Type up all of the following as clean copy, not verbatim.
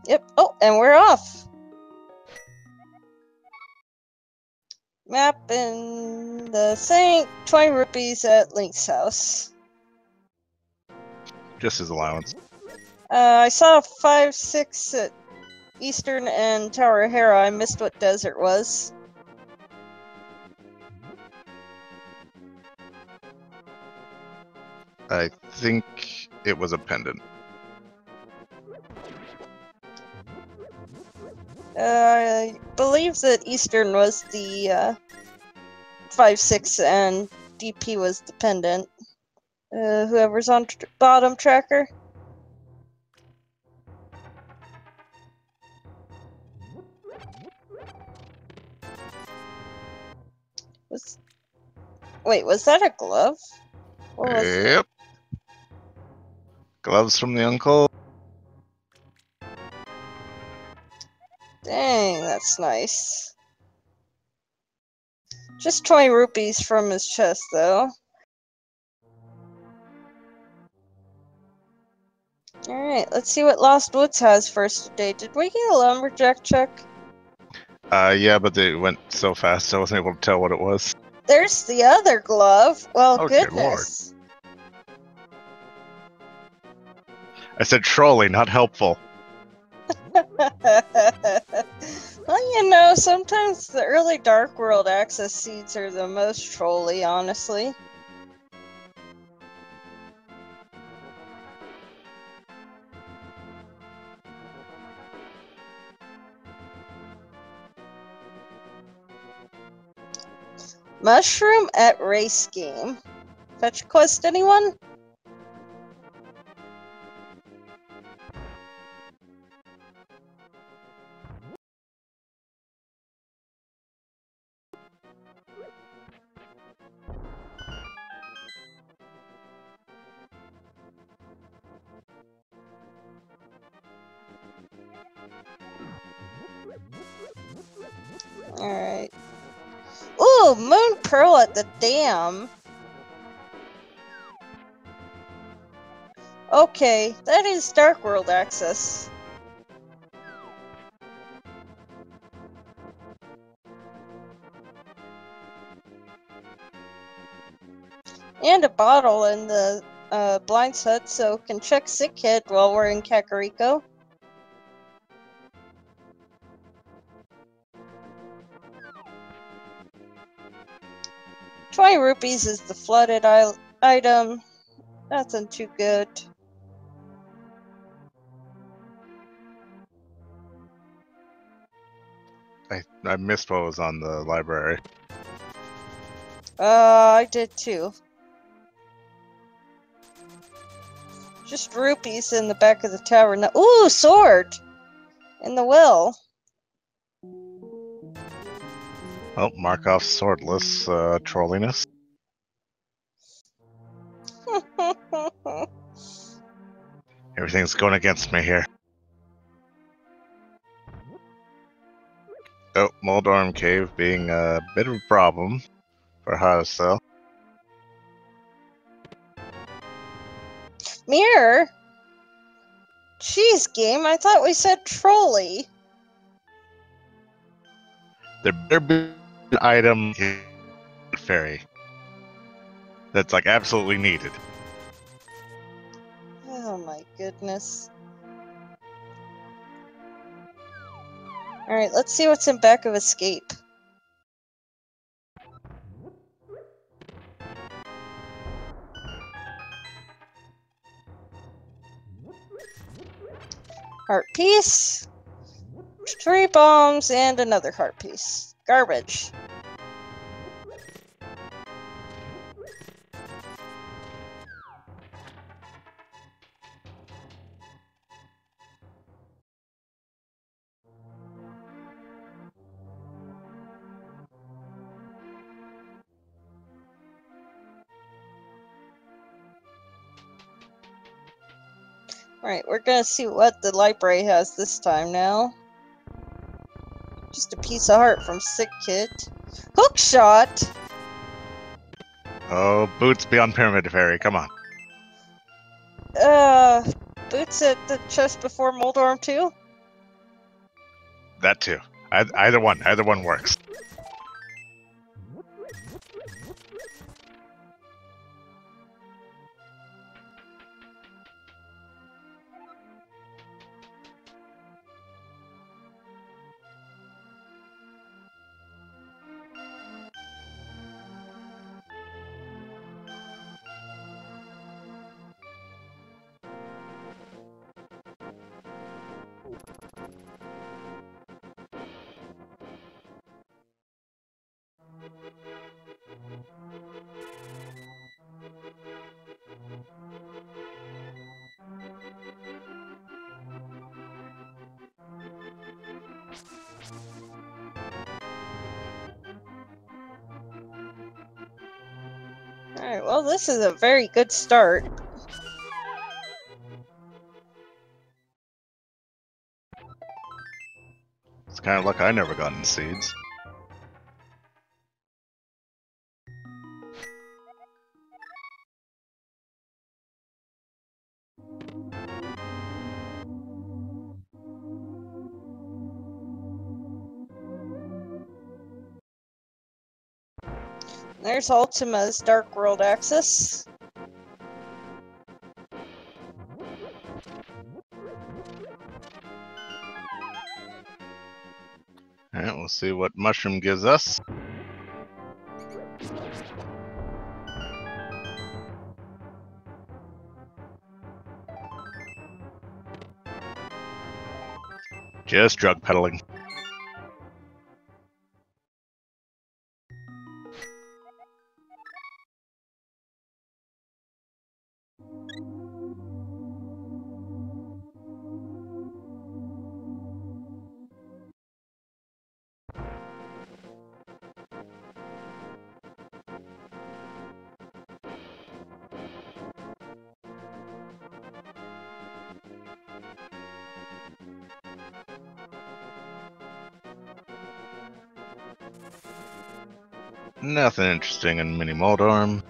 Yep. Oh, and we're off. Map in the sink. 20 rupees at Link's house. Just his allowance. I saw 5-6 at Eastern and Tower Hera. I missed what desert was. I think it was a pendant. I believe that Eastern was the 5-6 and DP was dependent. Whoever's on bottom tracker. Wait, was that a glove? What was Yep. Gloves from the uncle. Dang, that's nice. Just 20 rupees from his chest, though. Alright, let's see what Lost Woods has first today. Did we get a lumberjack check? Yeah, but they went so fast I wasn't able to tell what it was. There's the other glove. Well, Oh, dear Lord. goodness. I said trolley, not helpful. Well, you know, sometimes the early Dark World access seeds are the most trolly, honestly. Mushroom at race game. Fetch quest, anyone? Alright. Ooh, Moon Pearl at the dam. Okay, that is Dark World access. And a bottle in the Blinds Hut, so can check Sick Kid while we're in Kakariko. ₹20 is the flooded item. Nothing too good. I missed what was on the library. I did too. Just rupees in the back of the tower. No Ooh, sword! In the well. Oh, Markov swordless trolliness. Everything's going against me here. Oh, Moldorm Cave being a bit of a problem for Hausel. Mirror? Jeez, game, I thought we said trolley. There better be an item in Fairy that's like absolutely needed. Oh my goodness. Alright, let's see what's in back of Escape. Heart piece. 3 bombs and another heart piece. Garbage. Alright, we're gonna see what the library has this time now. Just a piece of heart from Sick Kid. Hookshot! Oh, boots beyond Pyramid Fairy, come on. Boots at the chest before Moldorm 2? That too. Either one works. Alright, well, this is a very good start. It's kind of luck I never got in seeds. There's Ultima's Dark World Axis. Alright, we'll see what Mushroom gives us. Just drug peddling. Nothing interesting in Mini Moldorm.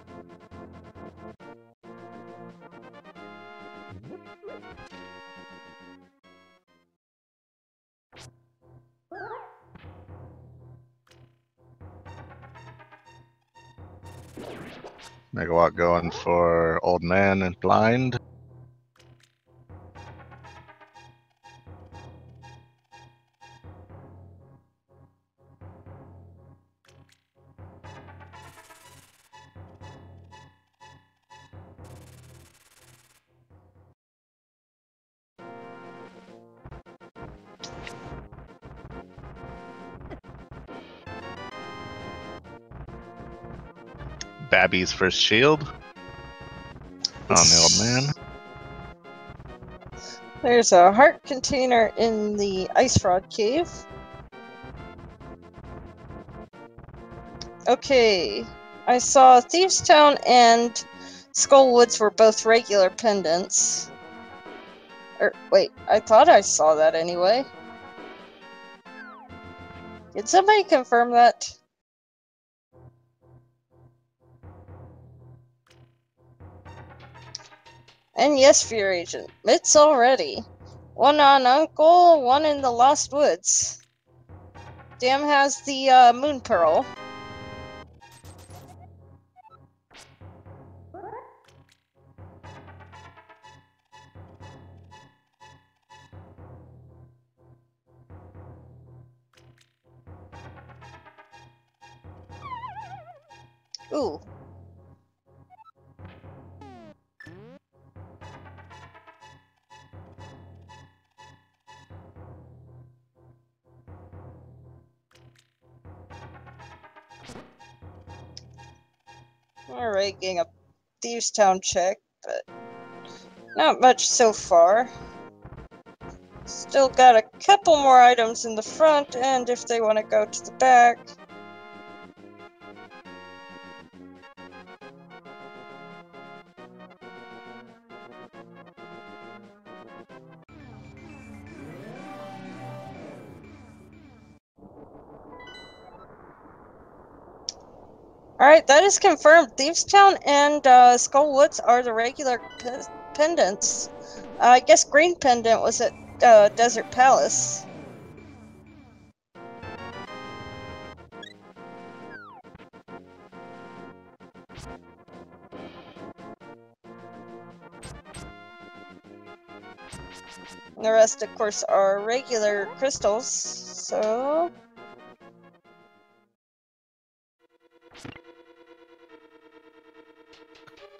Megawatt going for Old Man and Blind. Babby's first shield on the Old Man. There's a heart container in the Ice Rod Cave. Okay, I saw Thieves Town and Skull Woods were both regular pendants. Wait, I thought I saw that anyway. Did somebody confirm that? And yes, Fear Agent, it's already. One on Uncle, one in the Lost Woods. Dam has the Moon Pearl. Ooh. Alright, getting a Thieves Town check, but not much so far. Still got a couple more items in the front, and if they want to go to the back. Alright, that is confirmed. Thieves Town and Skull Woods are the regular pendants. I guess Green Pendant was at Desert Palace. And the rest, of course, are regular crystals, so...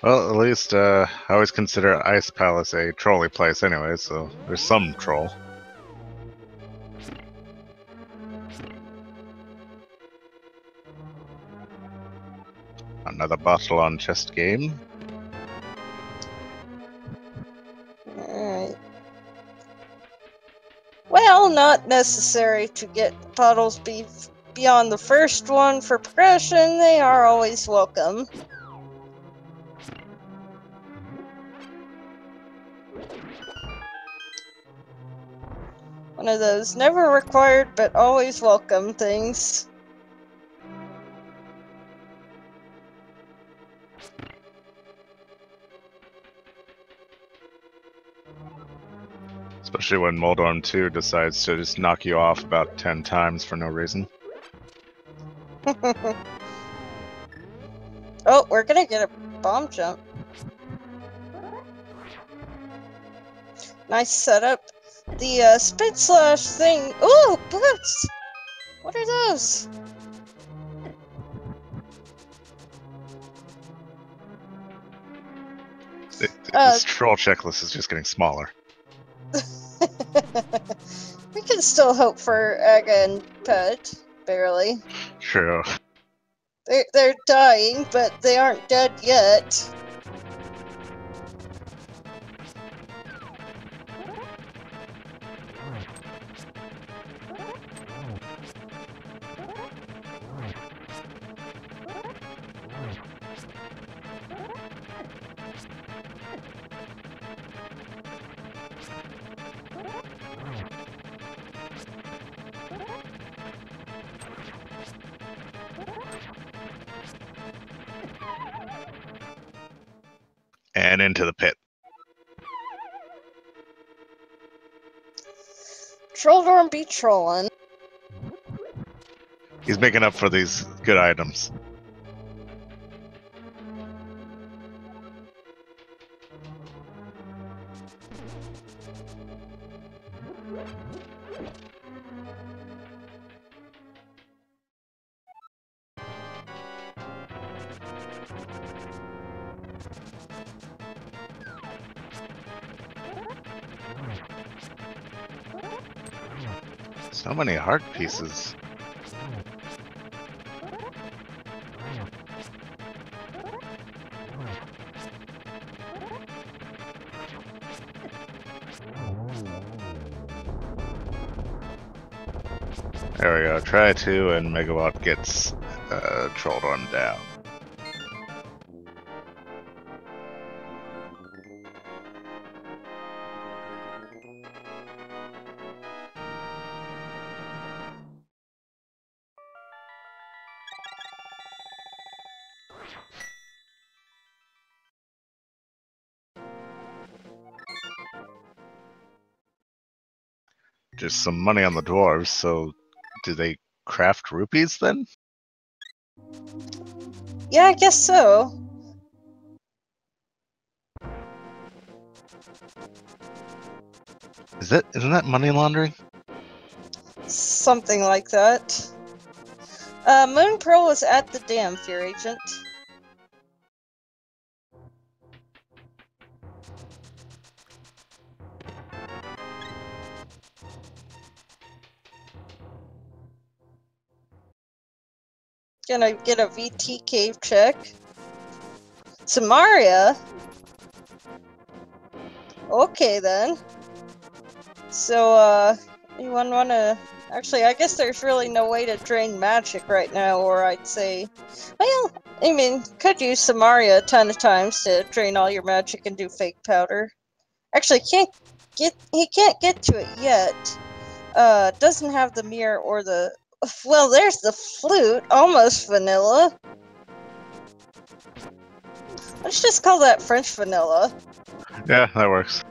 Well, at least I always consider Ice Palace a trolly place anyway, so there's some troll. Another bottle on chest game. Alright. Well, not necessary to get bottles beyond the first one for progression. They are always welcome. One of those never required but always welcome things. Especially when Moldorm 2 decides to just knock you off about 10 times for no reason. Oh, we're gonna get a bomb jump. Nice setup. The spin slash thing. Ooh, boots! What are those? This troll checklist is just getting smaller. We can still hope for Aga and Pet, barely. True. They're dying, but they aren't dead yet. And into the pit. Trolldorm be trollin'. He's making up for these good items. So many heart pieces. There we go. Try 2 and Megawatt gets Trolldorm down. Just some money on the dwarves, so do they craft rupees then? Yeah, I guess so. Isn't that money laundering? Something like that. Moon Pearl is at the dam, Fear Agent. Gonna get a VT cave check. Samaria? Okay then. So, anyone wanna... Actually, I guess there's really no way to drain magic right now, or I'd say... Well, I mean, could use Samaria a ton of times to drain all your magic and do fake powder. Actually, he can't get to it yet. Doesn't have the mirror or the... Well, there's the flute, almost vanilla. Let's just call that French vanilla. Yeah, that works.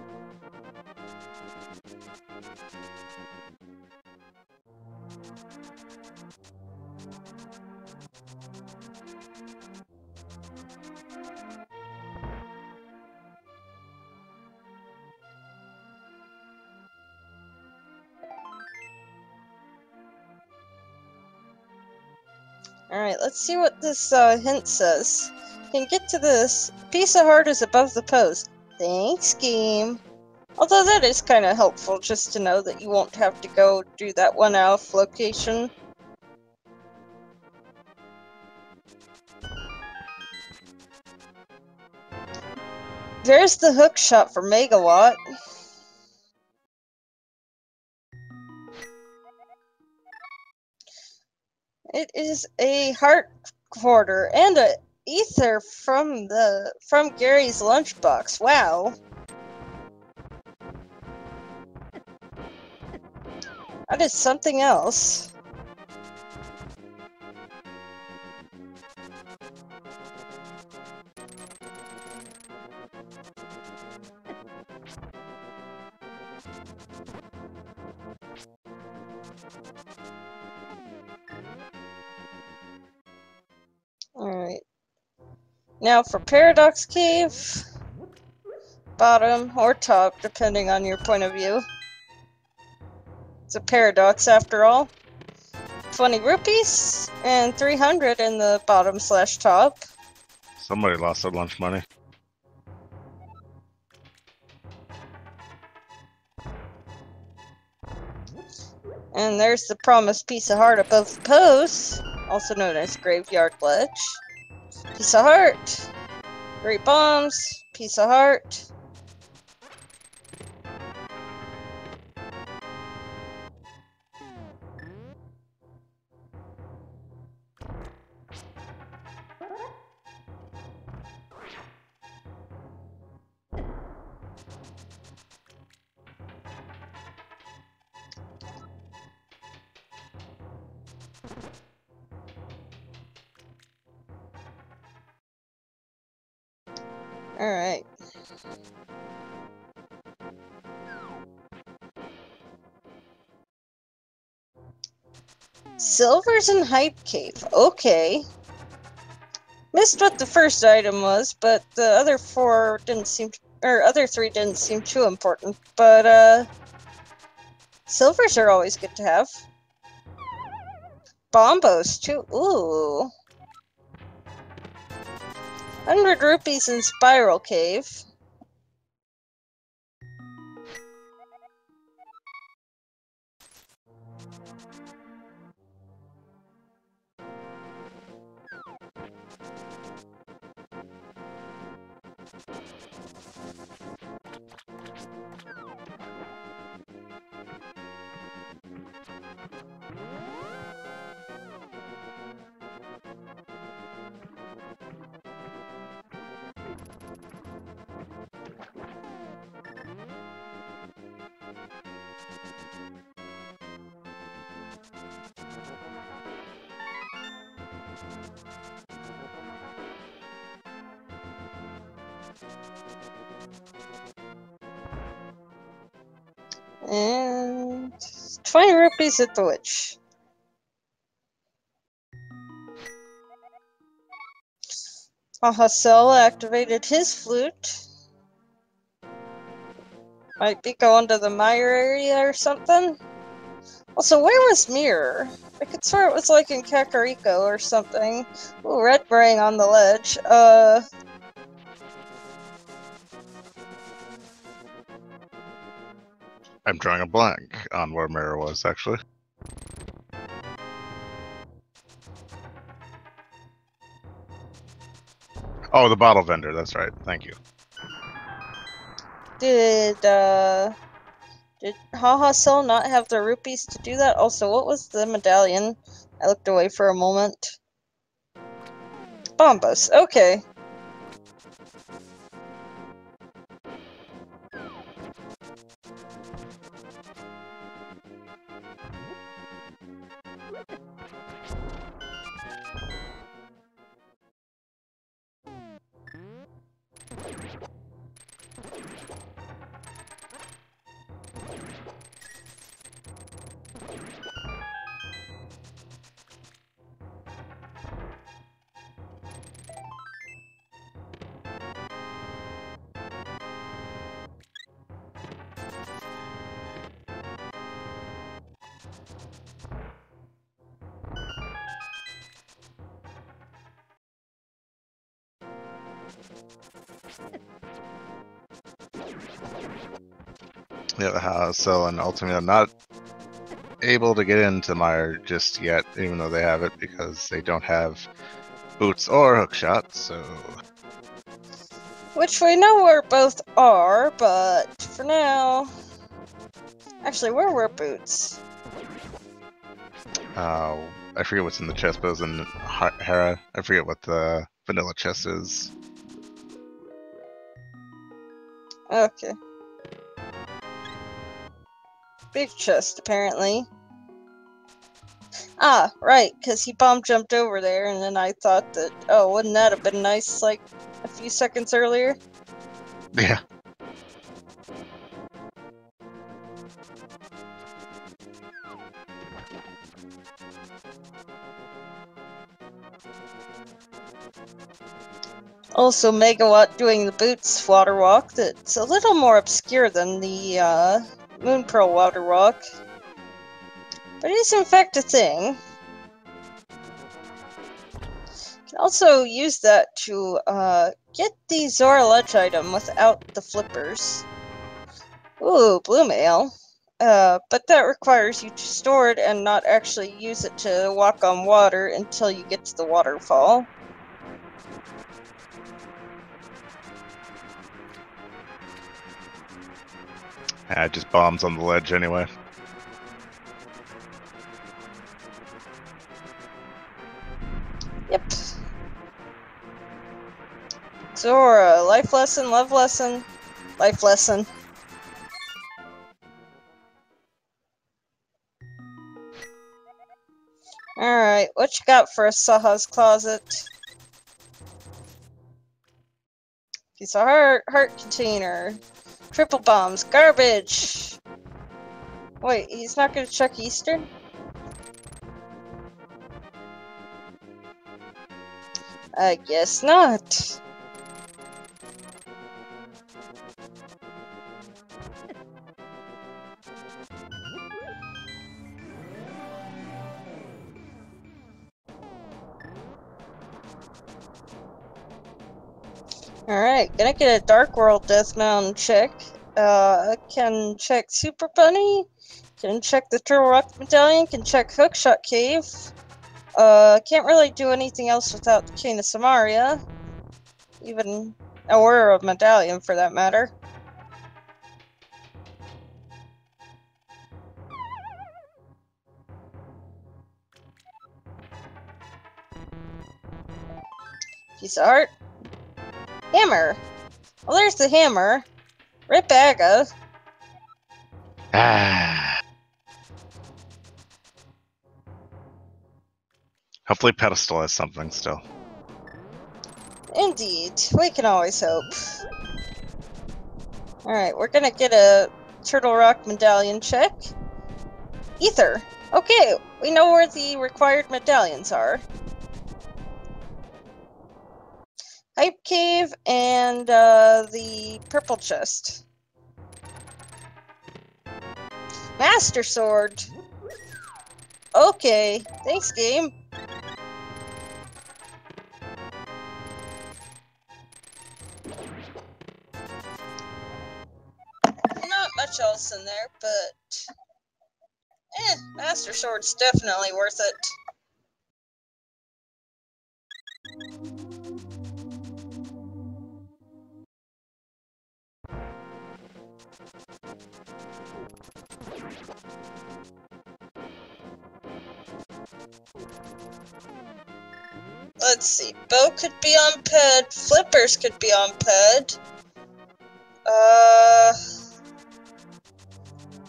Alright, let's see what this hint says. Can get to this. Piece of heart is above the pose. Thanks, game. Although that is kind of helpful just to know that you won't have to go do that 1 elf location. There's the hook shot for Megawatt. It is a heart quarter and a ether from Gary's lunchbox. Wow. That is something else. Alright. Now for Paradox Cave. Bottom or top, depending on your point of view. It's a paradox after all. 20 rupees and 300 in the bottom/top. Somebody lost their lunch money. And there's the promised piece of heart above the post, also known as Graveyard Ledge. Piece of heart. Great bombs. Piece of heart. Alright. Silvers and Hype Cave. Okay. Missed what the first item was, but the other four didn't seem to, or other three didn't seem too important. But silvers are always good to have. Bombos too. Ooh. 100 rupees in Spiral Cave. And 20 rupees at the witch. Ahasel activated his flute. Might be going to the Mire area or something. Also, where was Mirror? I could swear it was like in Kakariko or something. Ooh, red brain on the ledge. I'm drawing a blank on where Mirror was, actually. Oh, the bottle vendor, that's right. Thank you. Did Haha Cell not have the rupees to do that? Also, what was the medallion? I looked away for a moment. Bombos, okay. Yeah, the house. So, and ultimately, I'm not able to get into Mire just yet, even though they have it, because they don't have boots or hookshot. So, Which we know where both are, but for now... Actually, where were boots? I forget what's in the chest, but it was in Hera. I forget what the vanilla chest is. Okay. Big chest, apparently. Ah, right, because he bomb jumped over there, and then I thought that, oh, wouldn't that have been nice, like, a few seconds earlier? Yeah. Also, Megawatt doing the boots water walk that's a little more obscure than the, Moon Pearl water walk. But it is in fact a thing. You can also use that to, get the Zora Ledge item without the flippers. Ooh, blue mail. But that requires you to store it and not actually use it to walk on water until you get to the waterfall. Just bombs on the ledge anyway. Yep. Zora, life lesson, love lesson, life lesson. Alright, what you got for us, Saha's Closet? Piece of heart container. Triple bombs, garbage! Wait, he's not gonna check Eastern? I guess not. Alright, gonna get a Dark World Death Mountain check. Can check Super Bunny. Can check the Turtle Rock Medallion. Can check Hookshot Cave. Can't really do anything else without the Chain of Samaria. Even or a medallion for that matter. Piece of art. Hammer. Well, there's the hammer. Rip Aga. Hopefully pedestal has something still. Indeed. We can always hope. Alright, we're gonna get a Turtle Rock medallion check. Ether. Okay, we know where the required medallions are. Hype Cave and the purple chest. Master Sword. Okay, thanks game. Not much else in there, but Master Sword's definitely worth it. Let's see, bow could be on ped, flippers could be on ped.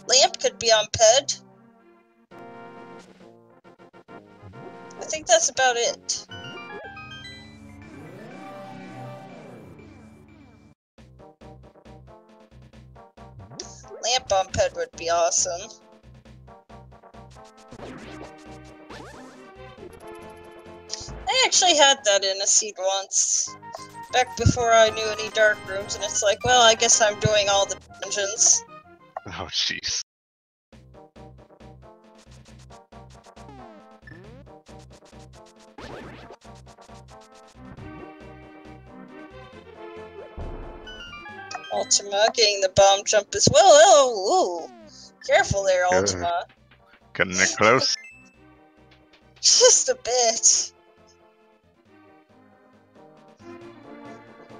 Lamp could be on ped. I think that's about it. Lamp on ped would be awesome. I actually had that in a seed once, back before I knew any dark rooms, and it's like, well, I guess I'm doing all the dungeons. Oh, jeez. Ultima getting the bomb jump as well. Oh, ooh. Careful there, Good. Ultima. Getting it close. Just a bit.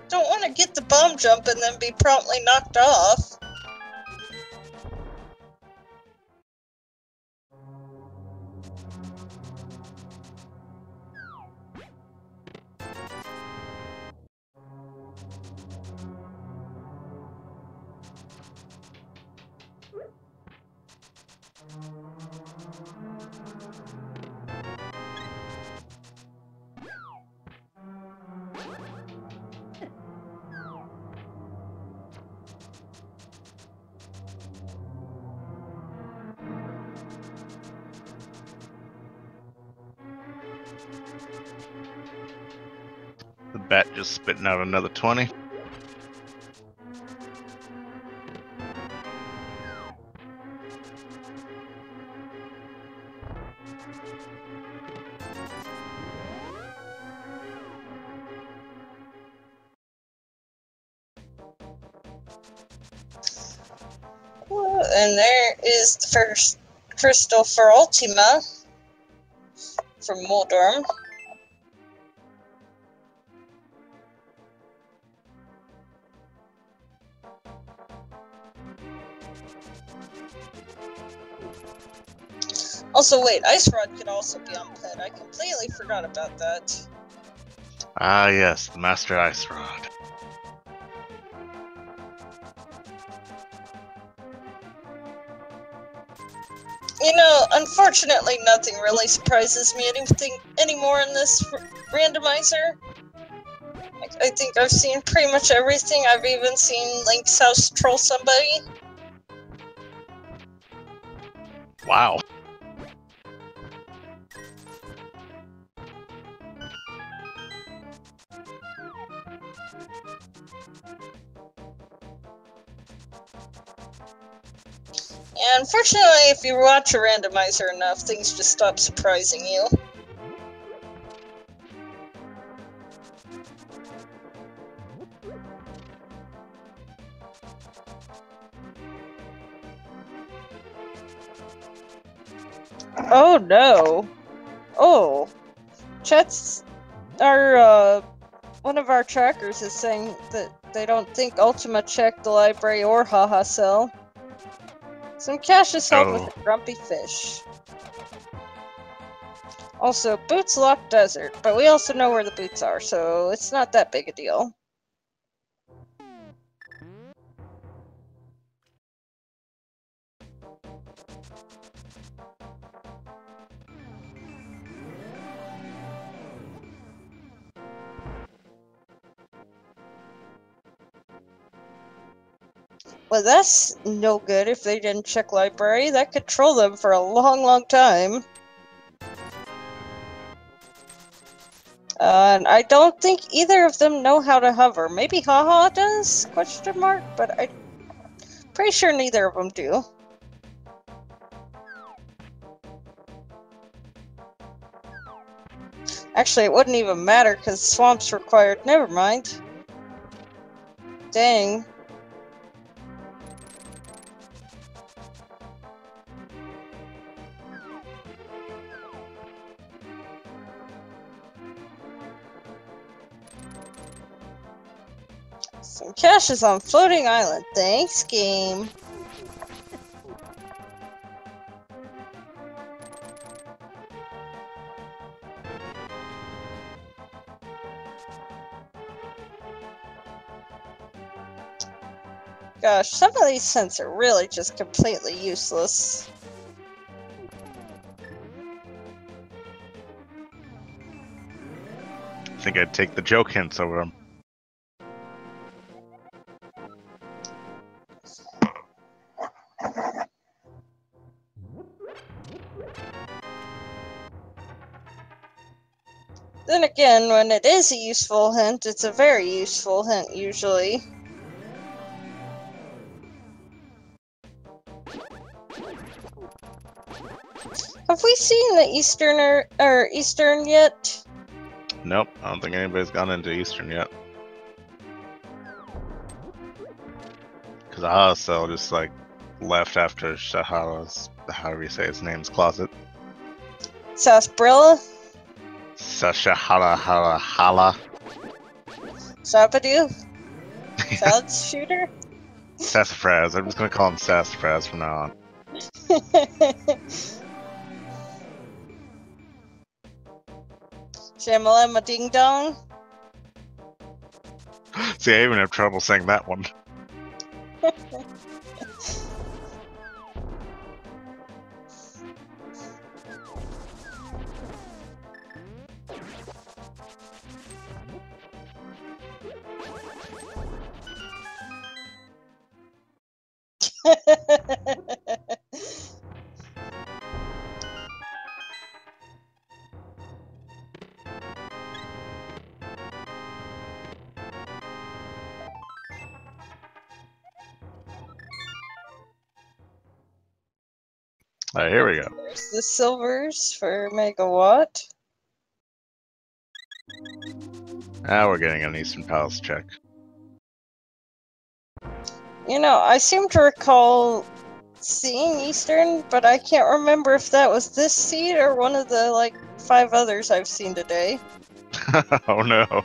Don't want to get the bomb jump and then be promptly knocked off. The bat just spitting out another 20. And there is the first crystal for Ultima from Moldorm. Also, wait, Ice Rod could also be on Pet. I completely forgot about that. Ah, yes, the Master Ice Rod. You know, unfortunately, nothing really surprises me anymore in this randomizer. I think I've seen pretty much everything. I've even seen Link's house troll somebody. Wow. Yeah, unfortunately, if you watch a randomizer enough, things just stop surprising you. Oh no! Oh, Chet's one of our trackers is saying that they don't think Ultima checked the library or Haha Cell. Some cash is held with a grumpy fish. Also, Boots Lock Desert, but we also know where the boots are, so it's not that big a deal. Well, that's no good if they didn't check library. That could troll them for a long, long time. And I don't think either of them know how to hover. Maybe Haha does? Question mark? But I'm pretty sure neither of them do. Actually, it wouldn't even matter because swamps required. Never mind. Dang. Some cash is on Floating Island. Thanks, game. Gosh, some of these scents are really just completely useless. I think I'd take the joke hints over them. Then again, when it is a useful hint, it's a very useful hint, usually. Have we seen the Eastern yet? Nope, I don't think anybody's gone into Eastern yet. Because Ahasel just like left after Shahala's, however you say his name's closet. Sarsaparilla? Sashahala hala hala. Sabadoo? Salad shooter? Sassafras. I'm just gonna call him Sassafras from now on. Shamalama Ding Dong? See, I even have trouble saying that one. Alright, here we go. There's the silvers for Megawatt. Now we're getting an Eastern Palace check. You know, I seem to recall seeing Eastern, but I can't remember if that was this seed or one of the, like, 5 others I've seen today. Oh no.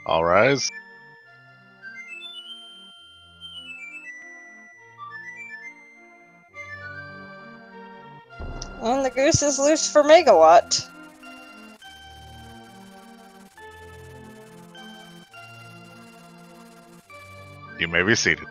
All rise. And the goose is loose for Megawatt. You may be seated.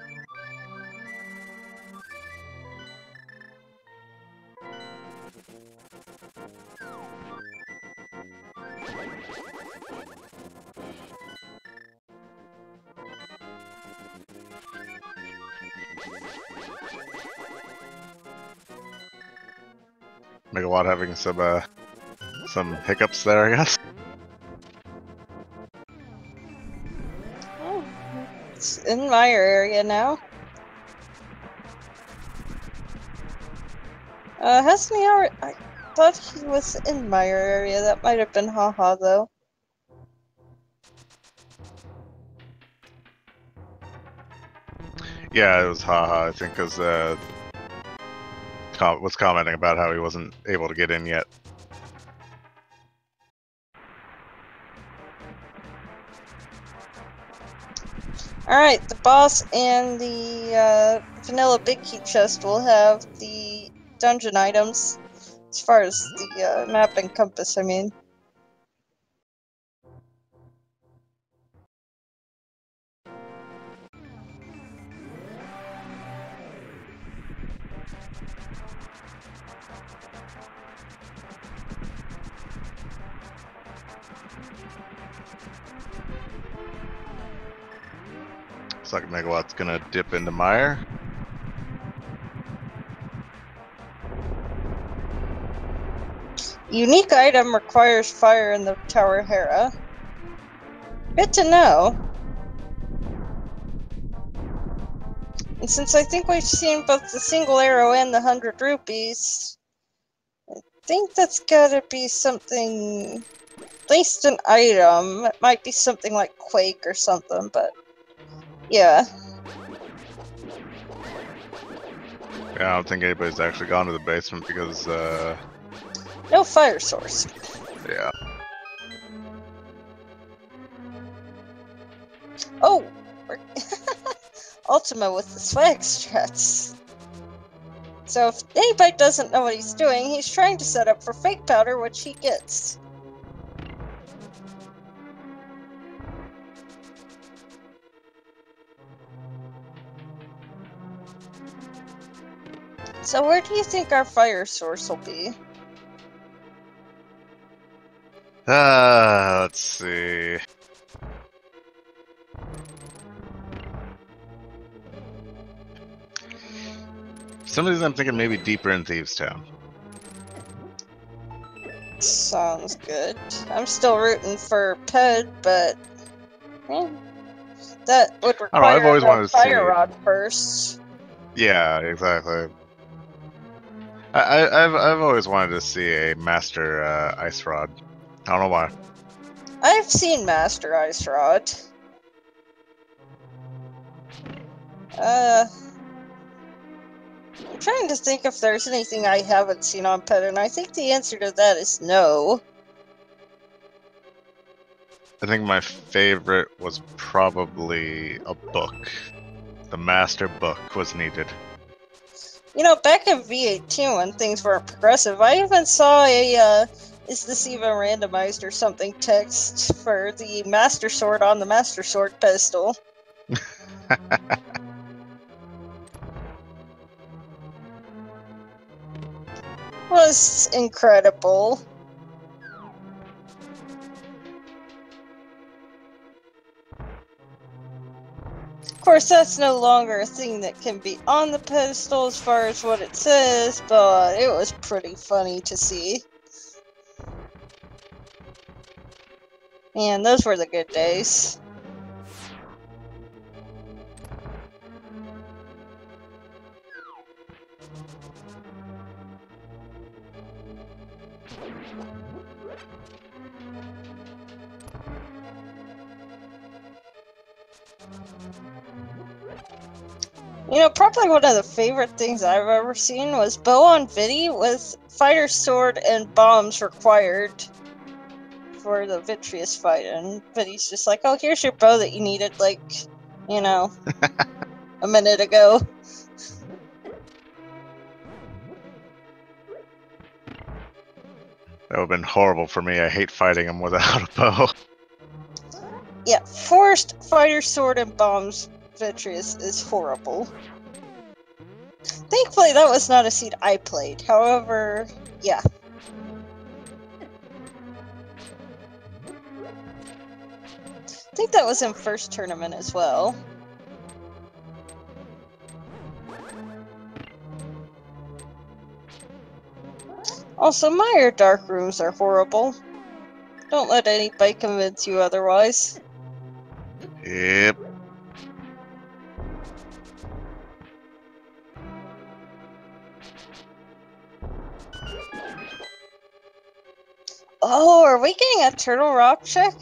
Megawatt having some hiccups there, I guess. Oh, it's in my area now. Hasn't he already? I thought he was in my area. That might have been Haha, though. Yeah, it was haha, I think, because was commenting about how he wasn't able to get in yet. Alright, the boss and the vanilla big key chest will have the dungeon items, as far as the map and compass, I mean. Looks like Megawatt's gonna dip into mire. Unique item requires fire in the Tower Hera. Good to know. And since I think we've seen both the single arrow and the 100 rupees, I think that's gotta be something, at least an item. It might be something like Quake or something, but yeah. Yeah, I don't think anybody's actually gone to the basement because, No fire source. yeah. Oh! Ultima with the swag strats. So if anybody doesn't know what he's doing, he's trying to set up for fake powder, which he gets. So where do you think our fire source will be? Let's see. For some reason I'm thinking maybe deeper in Thieves Town. Sounds good. I'm still rooting for Ped, but that would I don't know, I've require always the wanted to fire see. rod first. Yeah, exactly. I've always wanted to see a master ice rod. I don't know why. I've seen Master Ice Rod. I'm trying to think if there's anything I haven't seen on Pet, and I think the answer to that is no. I think my favorite was probably a book. The master book was needed. You know, back in V18 when things weren't progressive, I even saw a, is this even randomized or something text for the Master Sword on the Master Sword pedestal. Was incredible. Of course, that's no longer a thing that can be on the pedestal as far as what it says, but it was pretty funny to see. Man, those were the good days. You know, probably one of the favorite things I've ever seen was bow on Vidi with fighter sword and bombs required for the Vitreous fight, and Vidi's just like, oh, here's your bow that you needed, like, you know, a minute ago. That would have been horrible for me. I hate fighting him without a bow. Yeah, forced fighter sword and bombs Vitreous is horrible. Thankfully, that was not a seed I played. However, yeah. I think that was in first tournament as well. Also, Meyer dark rooms are horrible. Don't let anybody convince you otherwise. Yep. Oh, are we getting a Turtle Rock check?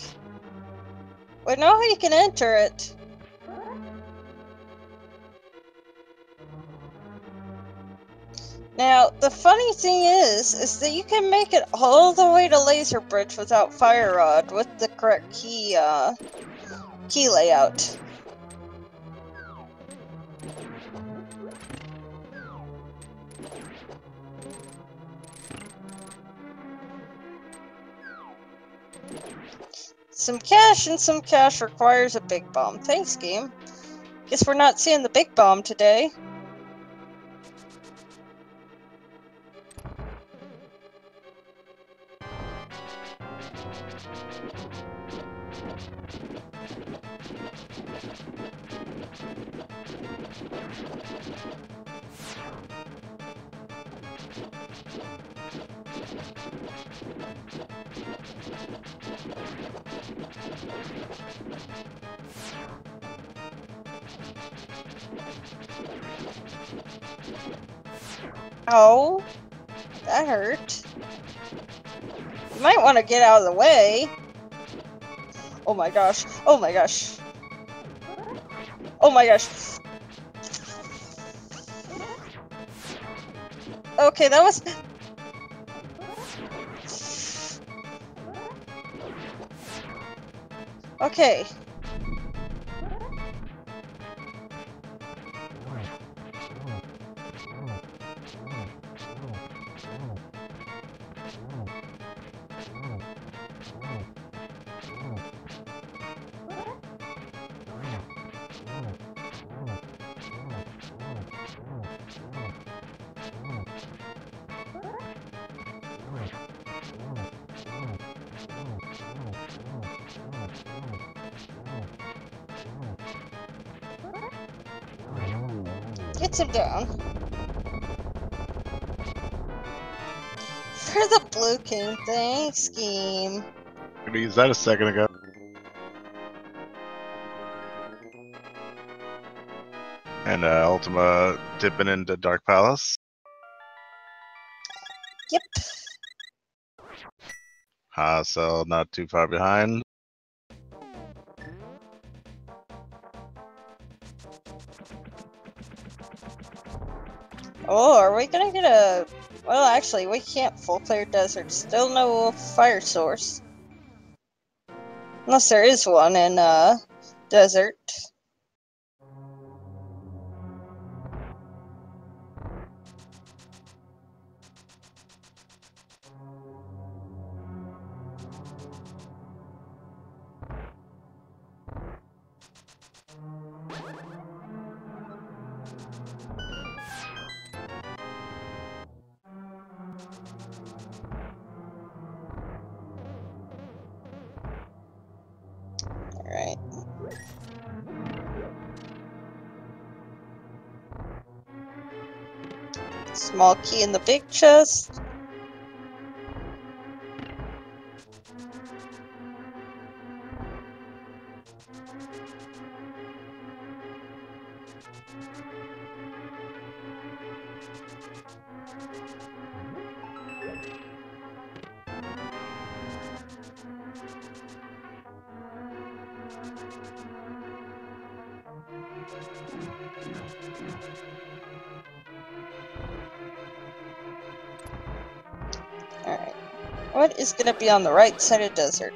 We know how you can enter it. Now, the funny thing is that you can make it all the way to Laser Bridge without Fire Rod with the correct key layout. Some cash and some cash requires a big bomb. Thanks, game. Guess we're not seeing the big bomb today. Oh, that hurt. You might want to get out of the way. Oh my gosh. Oh my gosh. Oh my gosh. Okay, that was... Okay. Gets him down. For the Blue King, thanks, game. Could have used that a second ago. And Ultima dipping into Dark Palace. Yep. So not too far behind. Oh, are we gonna get a... Well, actually, we can't full clear desert. Still no fire source. Unless there is one in, desert. Alright. Small key in the big chest. Alright. What is gonna be on the right side of desert?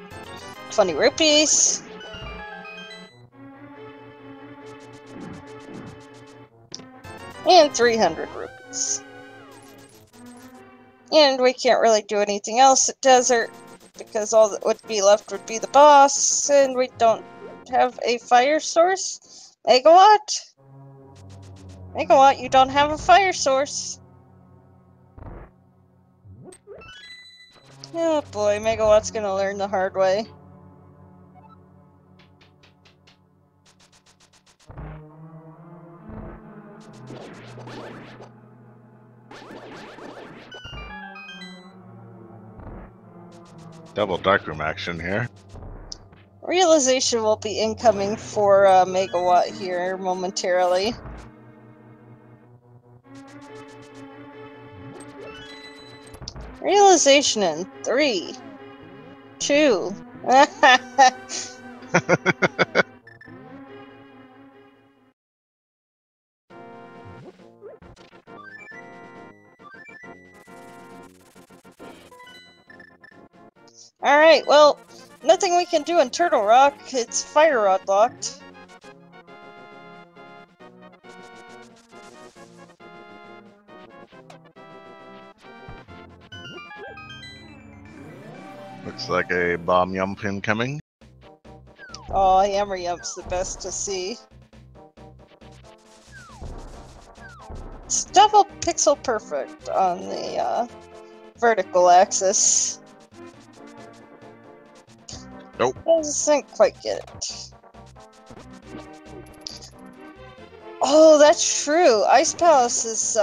20 rupees. And 300 rupees. And we can't really do anything else at desert because all that would be left would be the boss, and we don't have a fire source. Megawatt? Megawatt, you don't have a fire source. Oh boy, Megawatt's gonna learn the hard way. Double darkroom action here. Realization will be incoming for Megawatt here momentarily. Realization in 3, 2. Alright, well, nothing we can do in Turtle Rock. It's fire rod locked. Looks like a bomb yump incoming. Oh, Hammer Yump's the best to see. It's double pixel perfect on the vertical axis. Nope. Doesn't quite get it. Oh, that's true. Ice Palace is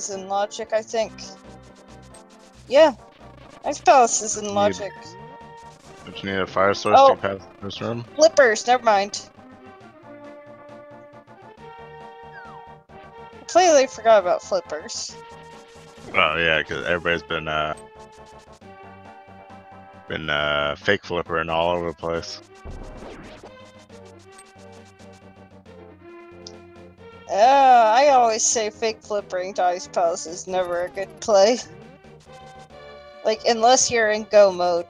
in logic, I think. Yeah. Ice Palace is in logic. Don't you need a fire source Oh. to pass this room? Flippers, never mind. Completely forgot about flippers. Oh yeah, because everybody's been fake flippering all over the place. I always say fake flippering to Ice Palace is never a good play. Like, unless you're in go mode.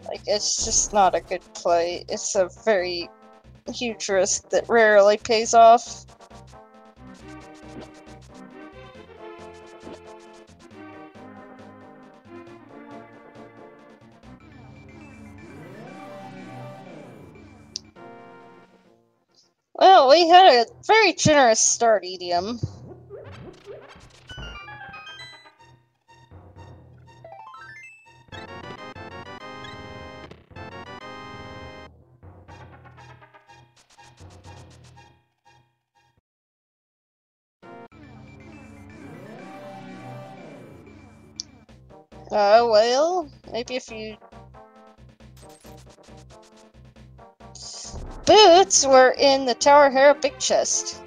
Like, it's just not a good play. It's a very huge risk that rarely pays off. Well, we had a very generous start, Edium. Well, maybe if you... Boots were in the Tower Hera big chest.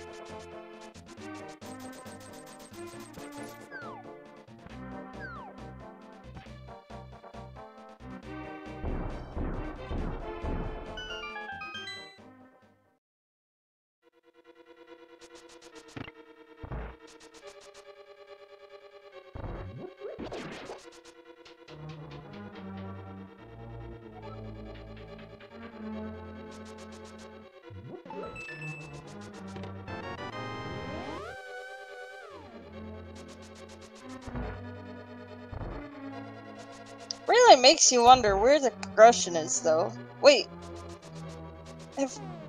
Really makes you wonder where the progression is, though. Wait,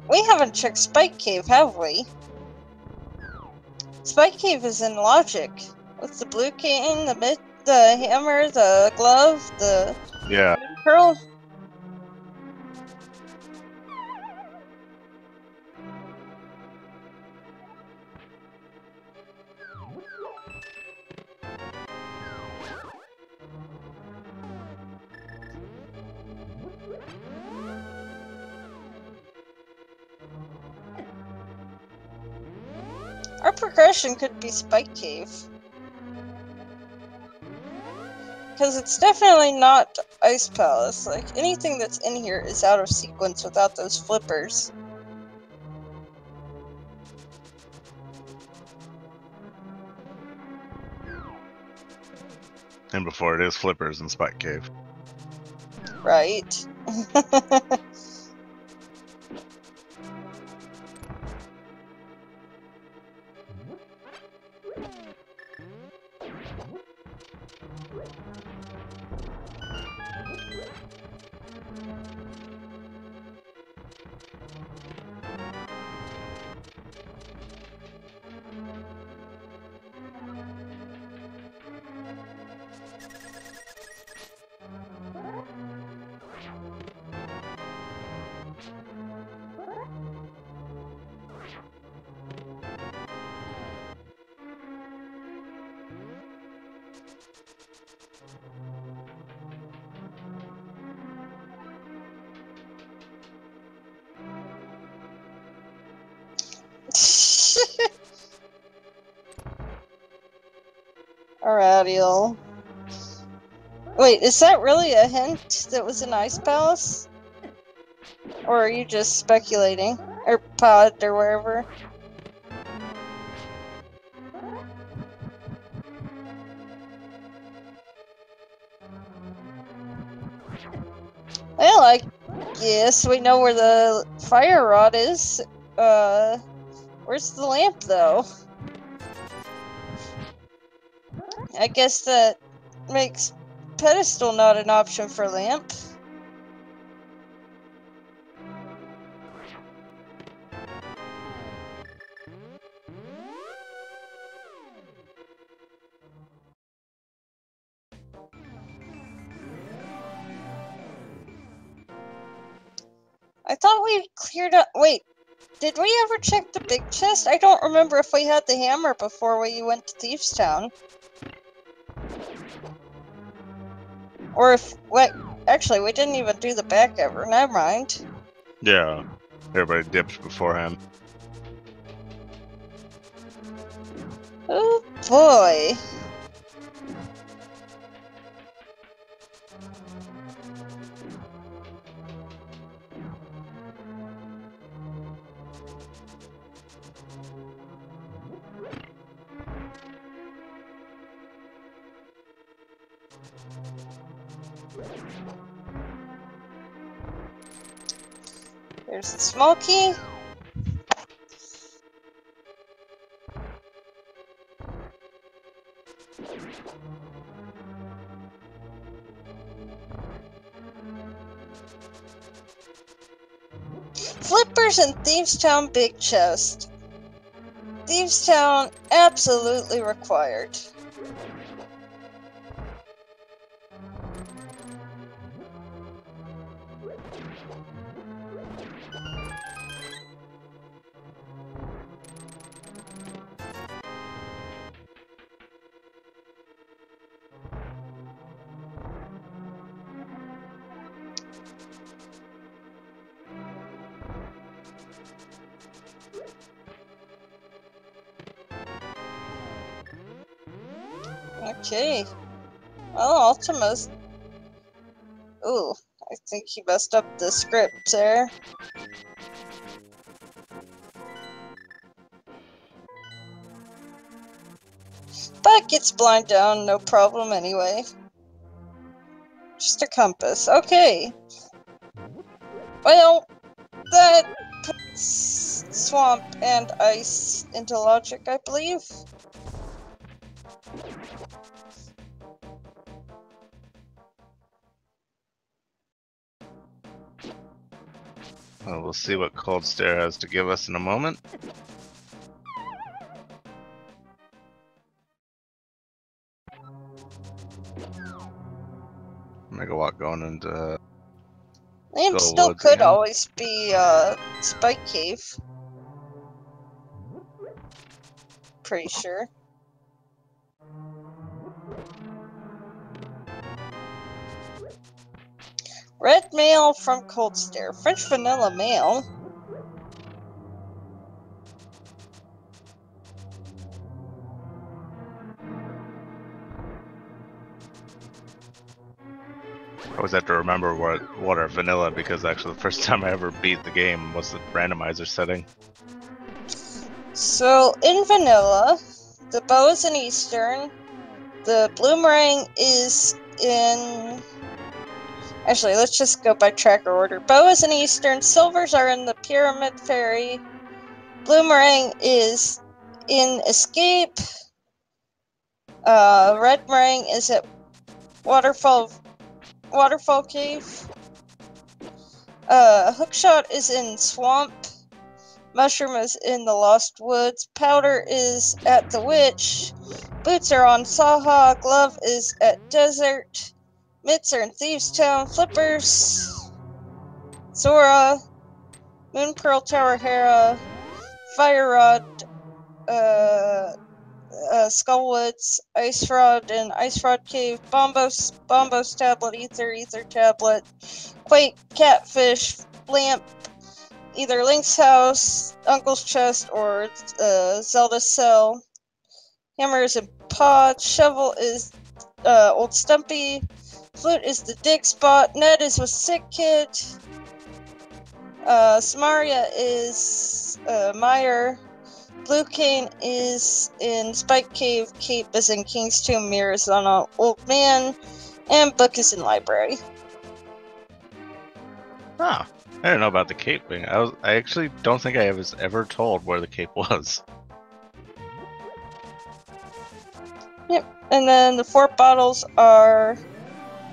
we haven't checked Spike Cave, have we? Spike Cave is in logic. With the blue cane, the hammer, the glove, the Yeah. pearl. Our progression could be Spike Cave. Because it's definitely not Ice Palace. Like, anything that's in here is out of sequence without those flippers. And before it is Flippers and Spike Cave. Right. Alrighty. Wait, is that really a hint that was an Ice Palace? Or are you just speculating? Or pod, or wherever? Well, I guess we know where the fire rod is. Where's the lamp, though? I guess that makes pedestal not an option for lamp. I thought we cleared up. Wait, did we ever check the big chest? I don't remember if we had the hammer before we went to Thieves Town. Or if. Wait, actually, we didn't even do the back ever. Never mind. Yeah. Everybody dipped beforehand. Oh boy. There's the small key. Flippers and Thieves Town big chest. Thieves Town absolutely required. Okay. Well, Ultima's. Ooh, I think he messed up the script there. That gets blind down, no problem anyway. Just a compass. Okay. Well, that puts swamp and ice into logic, I believe. Well, we'll see what Cold Stare has to give us in a moment. Megawatt going into And Skull still Woods could again. always be Spike Cave. Pretty sure. Red mail from Cold Stare. French vanilla mail. I always have to remember what are vanilla, because actually the first time I ever beat the game was the randomizer setting. So, in vanilla, the bow is in Eastern, the bloomerang is in... Actually, let's just go by tracker order. Bow is in Eastern, silvers are in the Pyramid Fairy, bloomerang is in Escape, red meringue is at Waterfall Cave, Hookshot is in Swamp, Mushroom is in the Lost Woods, Powder is at the Witch, Boots are on Saha, Glove is at Desert, Mitts are in Thieves Town, Flippers, Zora, Moon Pearl Tower Hera, Fire Rod, Skullwoods, Ice Rod and Ice Rod Cave, Bombos Tablet, Ether Tablet, Quake, Catfish, Lamp, either Link's House, Uncle's Chest, or Zelda's Cell. Hammer is in Pod, Shovel is Old Stumpy, Flute is the Dick Spot, Ned is with Sick Kid, Samaria is Meyer, Blue Cane is in Spike Cave, Cape is in King's Tomb, Mirror is on an Old Man, and Book is in Library. Ah, I didn't know about the cape thing. I actually don't think I was ever told where the cape was. Yep, and then the 4 bottles are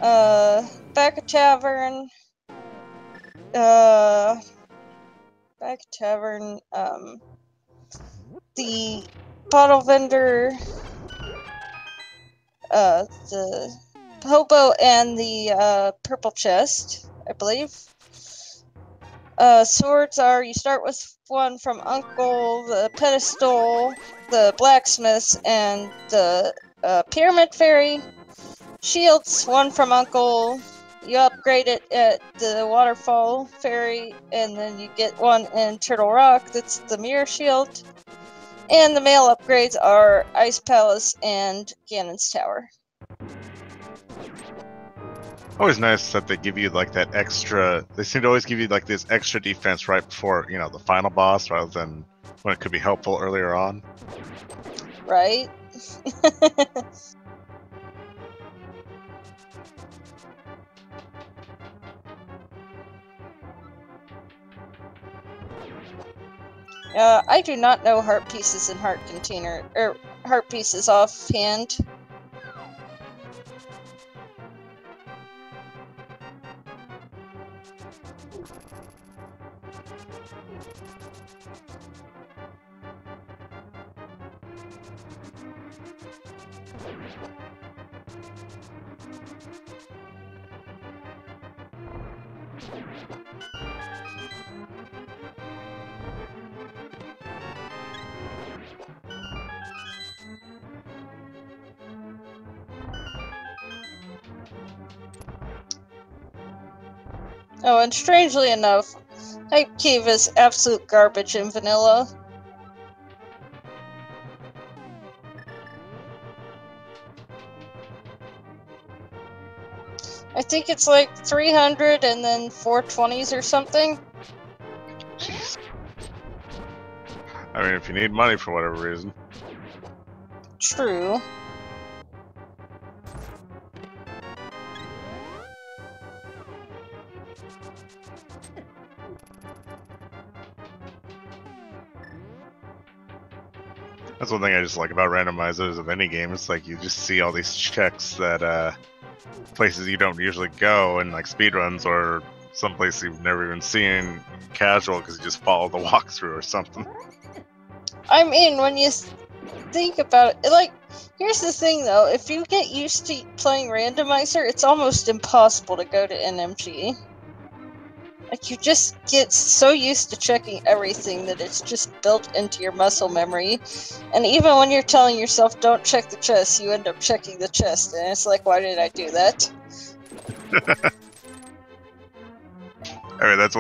Back of Tavern, the bottle vendor, the hobo, and the purple chest, I believe. Swords are, you start with 1 from Uncle, the pedestal, the blacksmiths, and the Pyramid Fairy. Shields, 1 from Uncle, you upgrade it at the Waterfall Fairy, and then you get 1 in Turtle Rock, that's the Mirror Shield. And the male upgrades are Ice Palace and Ganon's Tower. Always nice that they give you like that extra. They seem to always give you like this extra defense right before, you know, the final boss, rather than when it could be helpful earlier on. Right? I do not know heart pieces and heart container, or heart pieces offhand. Oh, and strangely enough, Hype Cave is absolute garbage in vanilla. I think it's like 300 and then 420s or something. Jeez. I mean, if you need money for whatever reason. True. That's one thing I just like about randomizers of any game. It's like you just see all these checks that places you don't usually go, and like speedruns or some place you've never even seen casual because you just follow the walkthrough or something. I mean, when you think about it, like, here's the thing though, if you get used to playing randomizer, it's almost impossible to go to NMG. Like, you just get so used to checking everything that it's just built into your muscle memory. And even when you're telling yourself, don't check the chest, you end up checking the chest. And it's like, why did I do that? I mean, that's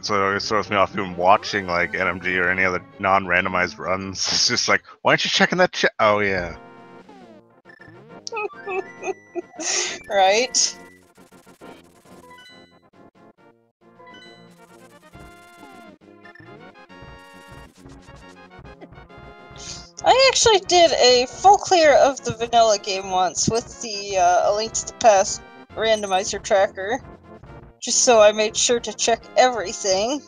what always throws me off even watching like NMG or any other non-randomized runs. It's just like, why aren't you checking that check? Oh yeah. Right? I actually did a full clear of the vanilla game once with the A Link to the Past randomizer tracker. Just so I made sure to check everything.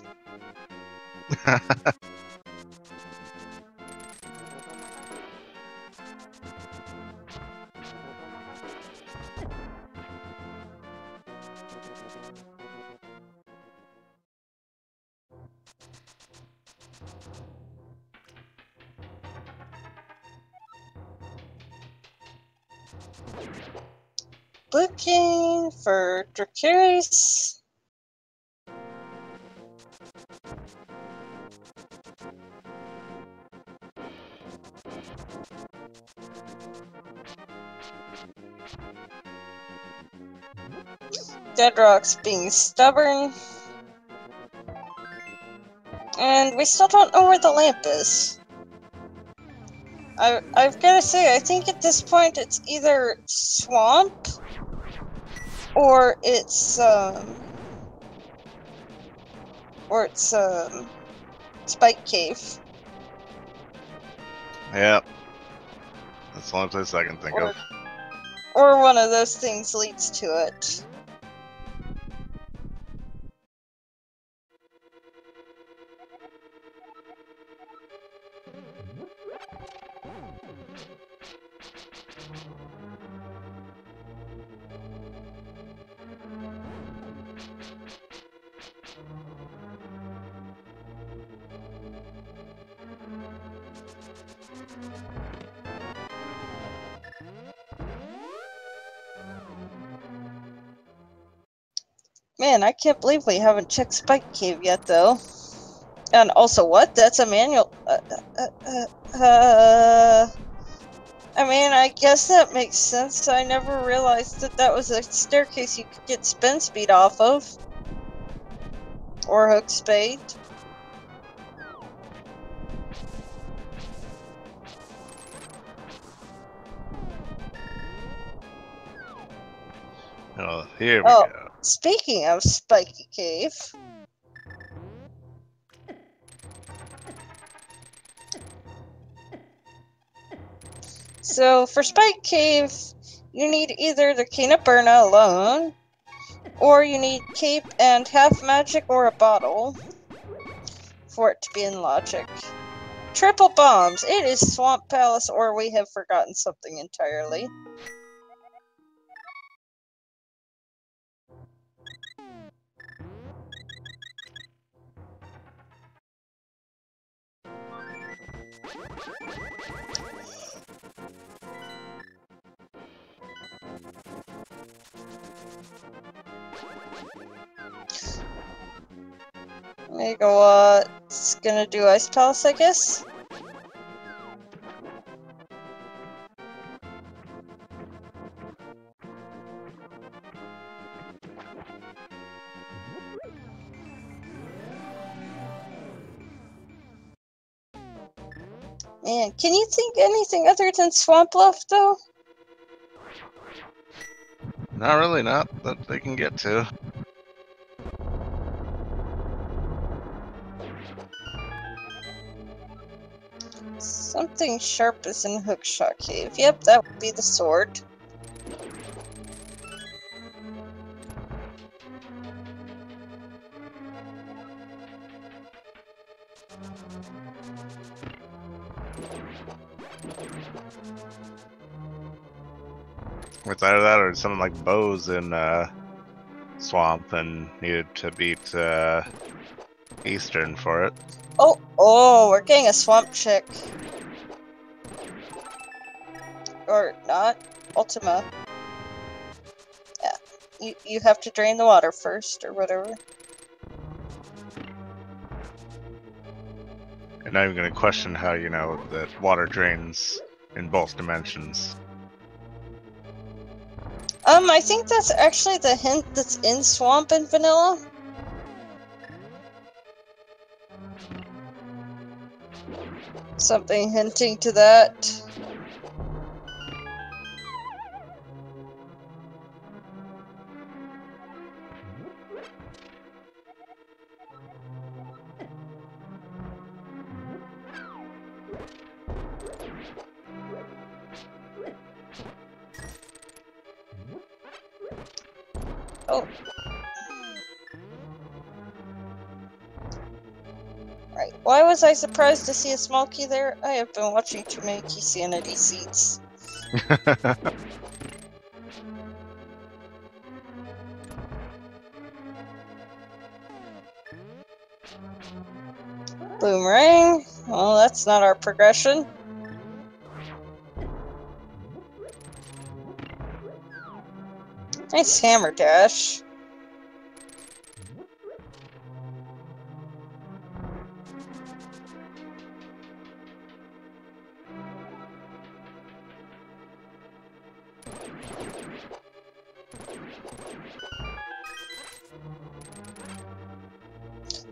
Looking for Dracarys. Deadrock's being stubborn. And we still don't know where the lamp is. I've gotta say, I think at this point it's either swamp or it's Spike Cave. Yep. That's the only place I can think of. Or one of those things leads to it. Man, I can't believe we haven't checked Spike Cave yet, though. And also, what? That's a manual. I mean, I guess that makes sense. I never realized that that was a staircase you could get spin speed off of. Or hook spade. Oh, here we go. Speaking of Spiky Cave. So, for Spike Cave, you need either the Kina Burna alone, or you need Cape and half magic or a bottle for it to be in logic. Triple bombs! It is Swamp Palace, or we have forgotten something entirely. Megawatt's gonna do Ice Palace, I guess? Man, can you think anything other than Swamp left, though? Not really, not that they can get to. Something sharp is in Hookshot Cave. Yep, that would be the sword. It's either that or something like Bo's in Swamp and needed to beat Eastern for it. Oh, we're getting a swamp chick. Or not. Ultima. Yeah. You have to drain the water first, or whatever. And not even going to question how you know that water drains in both dimensions. I think that's actually the hint that's in Swamp and Vanilla. Something hinting to that. Oh. Right. Why was I surprised to see a small key there? I have been watching too many Key Sanity seats. Boomerang. Well, that's not our progression. Nice hammer dash.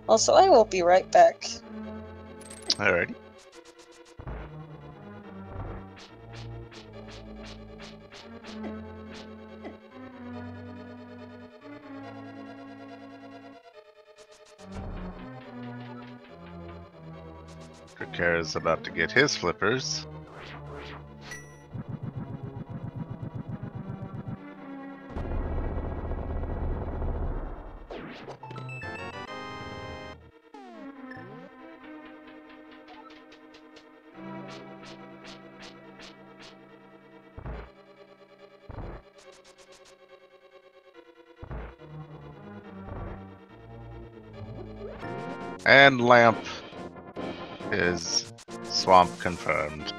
Also, I will be right back. Alrighty. Kara is about to get his flippers. And Lamp is Swamp confirmed.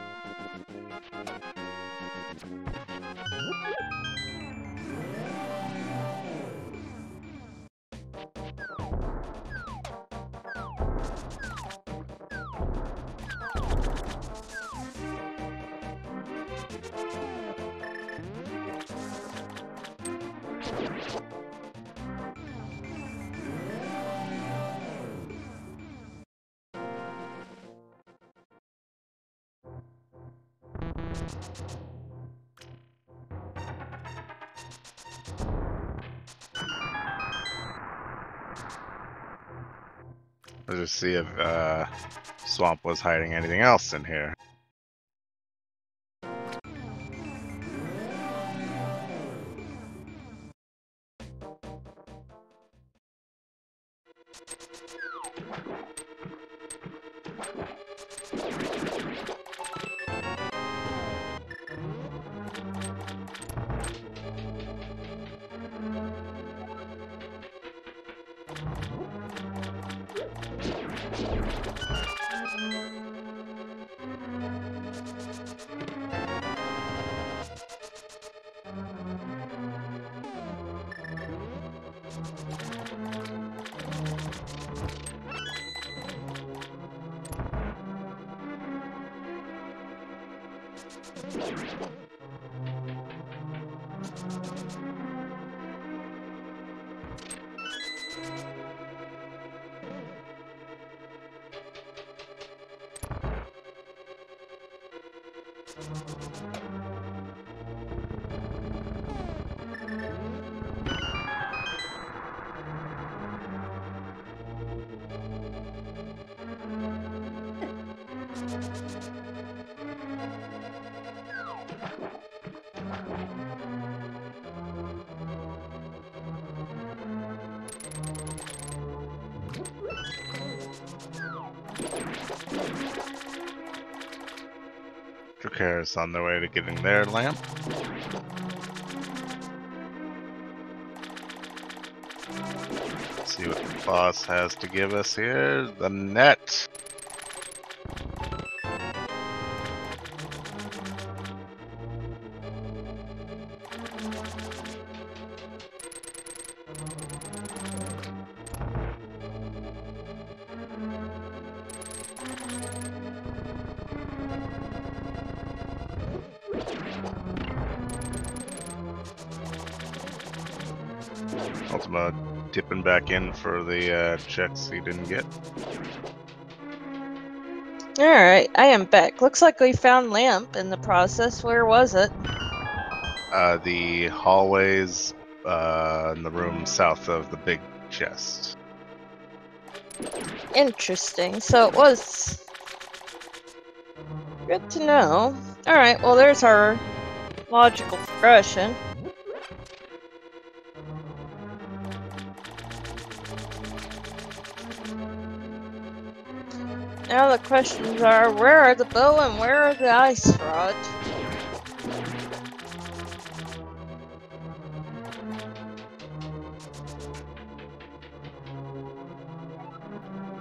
Let's just see if Swamp was hiding anything else in here. Dracarys on their way to getting their lamp. Let's see what the boss has to give us here. The net. Ultima dipping back in for the checks he didn't get. Alright, I am back. Looks like we found lamp in the process. Where was it? The hallways in the room south of the big chest. Interesting. So it was... Good to know. Alright, well there's our logical progression. Now the questions are, where are the bow and where are the ice rod?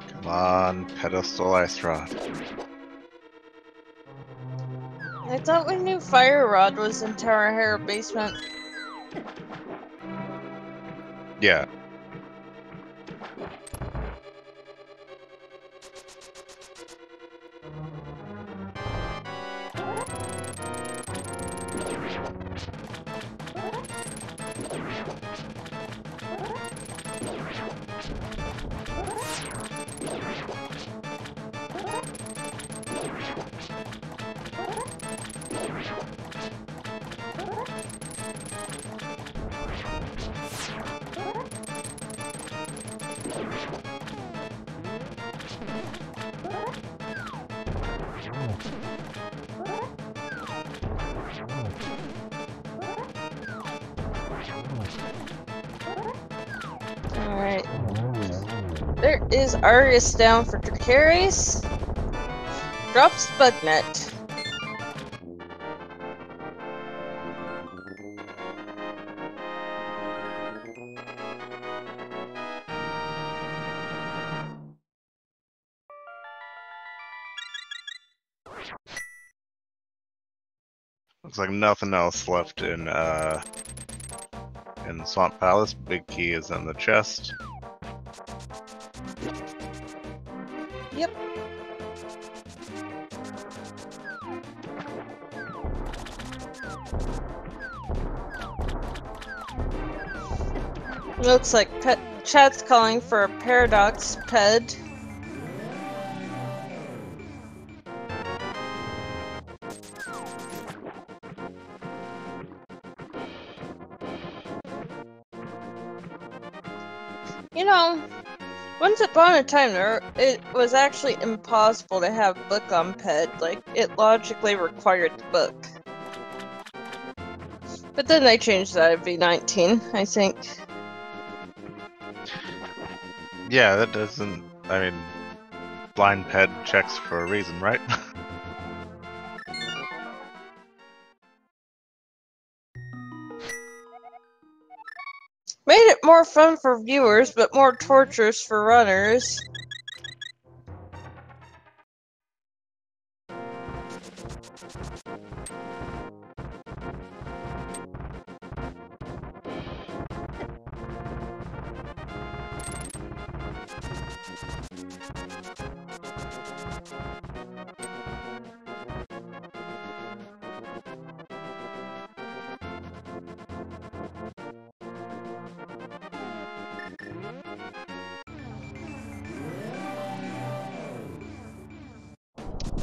Come on, pedestal ice rod. I thought we knew fire rod was in Tower Hero basement. Yeah. Alright. There is Argus down for Dracarys. Drops Bugnet. Looks like nothing else left in Swamp Palace. Big key is in the chest. Yep. Looks like chat's calling for a paradox ped. You know, once upon a time, it was actually impossible to have book on ped. Like, it logically required the book. But then they changed that at V19, I think. Yeah, that doesn't... I mean, blind ped checks for a reason, right? Made it more fun for viewers, but more torturous for runners.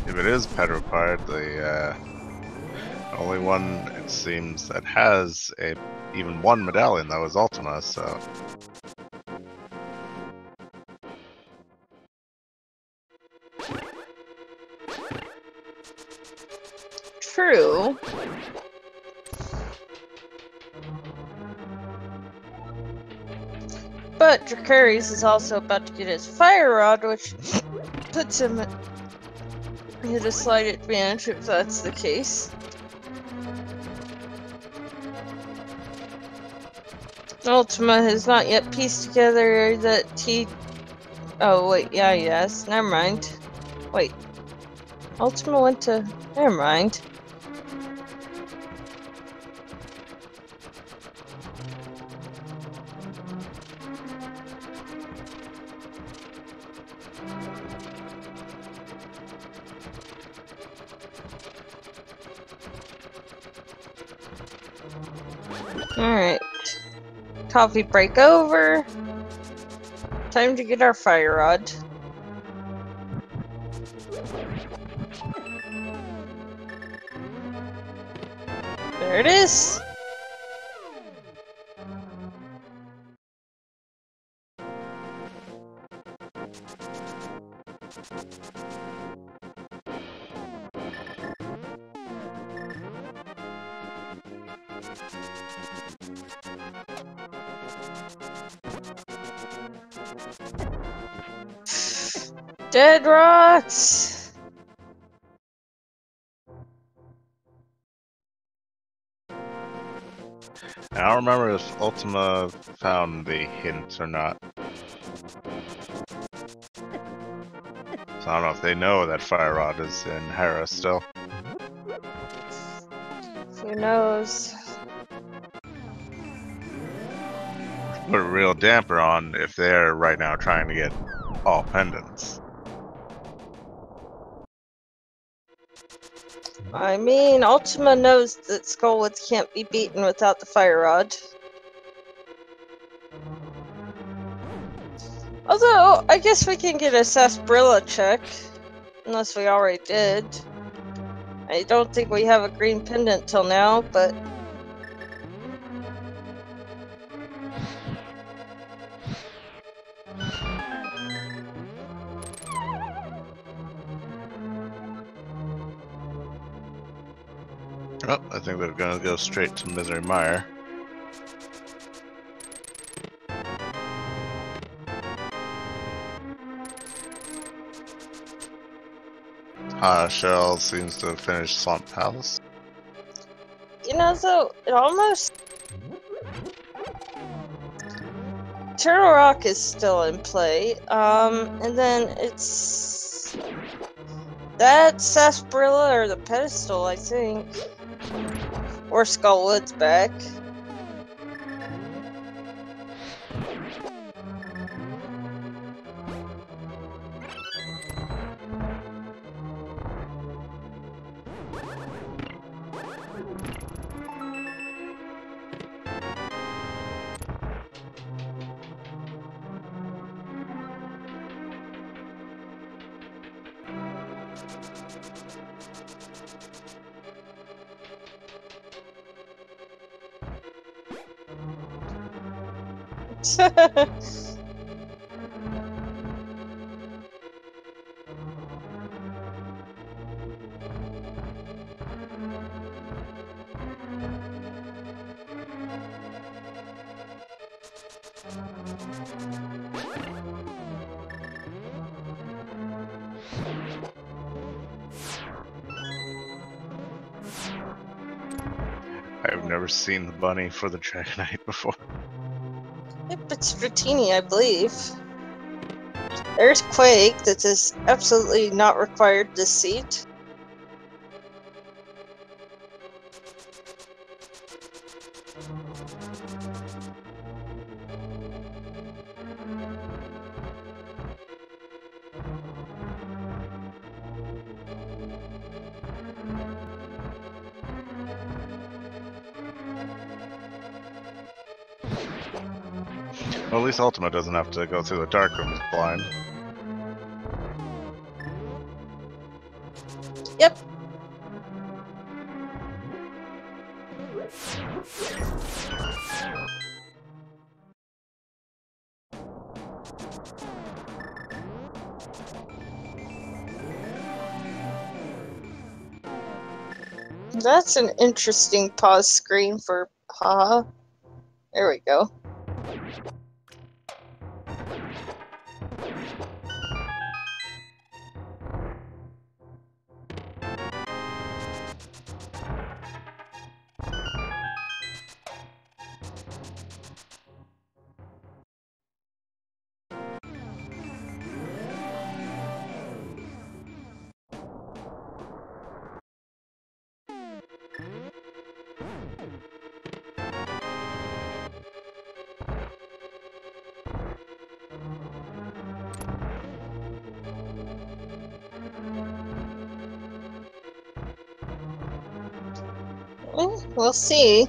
If it is ped required, the only one, it seems, that has even one medallion, though, is Ultima, so... True. But Dracarys is also about to get his fire rod, which puts him Hit a slight advantage if that's the case. Ultima has not yet pieced together that he... Oh, wait, yeah, yes. Never mind. Wait. Ultima went to... Never mind. Alright. Coffee break over. Time to get our fire rod. There it is. Dead rocks! I don't remember if Ultima found the hint or not. So I don't know if they know that Fire Rod is in Hera still. Who knows? Put a real damper on if they're right now trying to get all pendants. I mean, Ultima knows that Skullwoods can't be beaten without the fire rod. Although, I guess we can get a sarsaparilla check. Unless we already did. I don't think we have a green pendant till now, but... Oh, I think they're gonna go straight to Misery Mire. Shell seems to have finished Swamp Palace. You know, though, it almost... Turtle Rock is still in play, and then it's... That sarsaparilla or the pedestal, I think. Or Skullwood's back. I've never seen the bunny for the Dragonite before. Yep, it's Dratini, I believe. There's Quake, that is absolutely not required this seat. Well, at least Ultima doesn't have to go through the dark rooms blind. Yep. That's an interesting pause screen for haha. There we go. We'll see.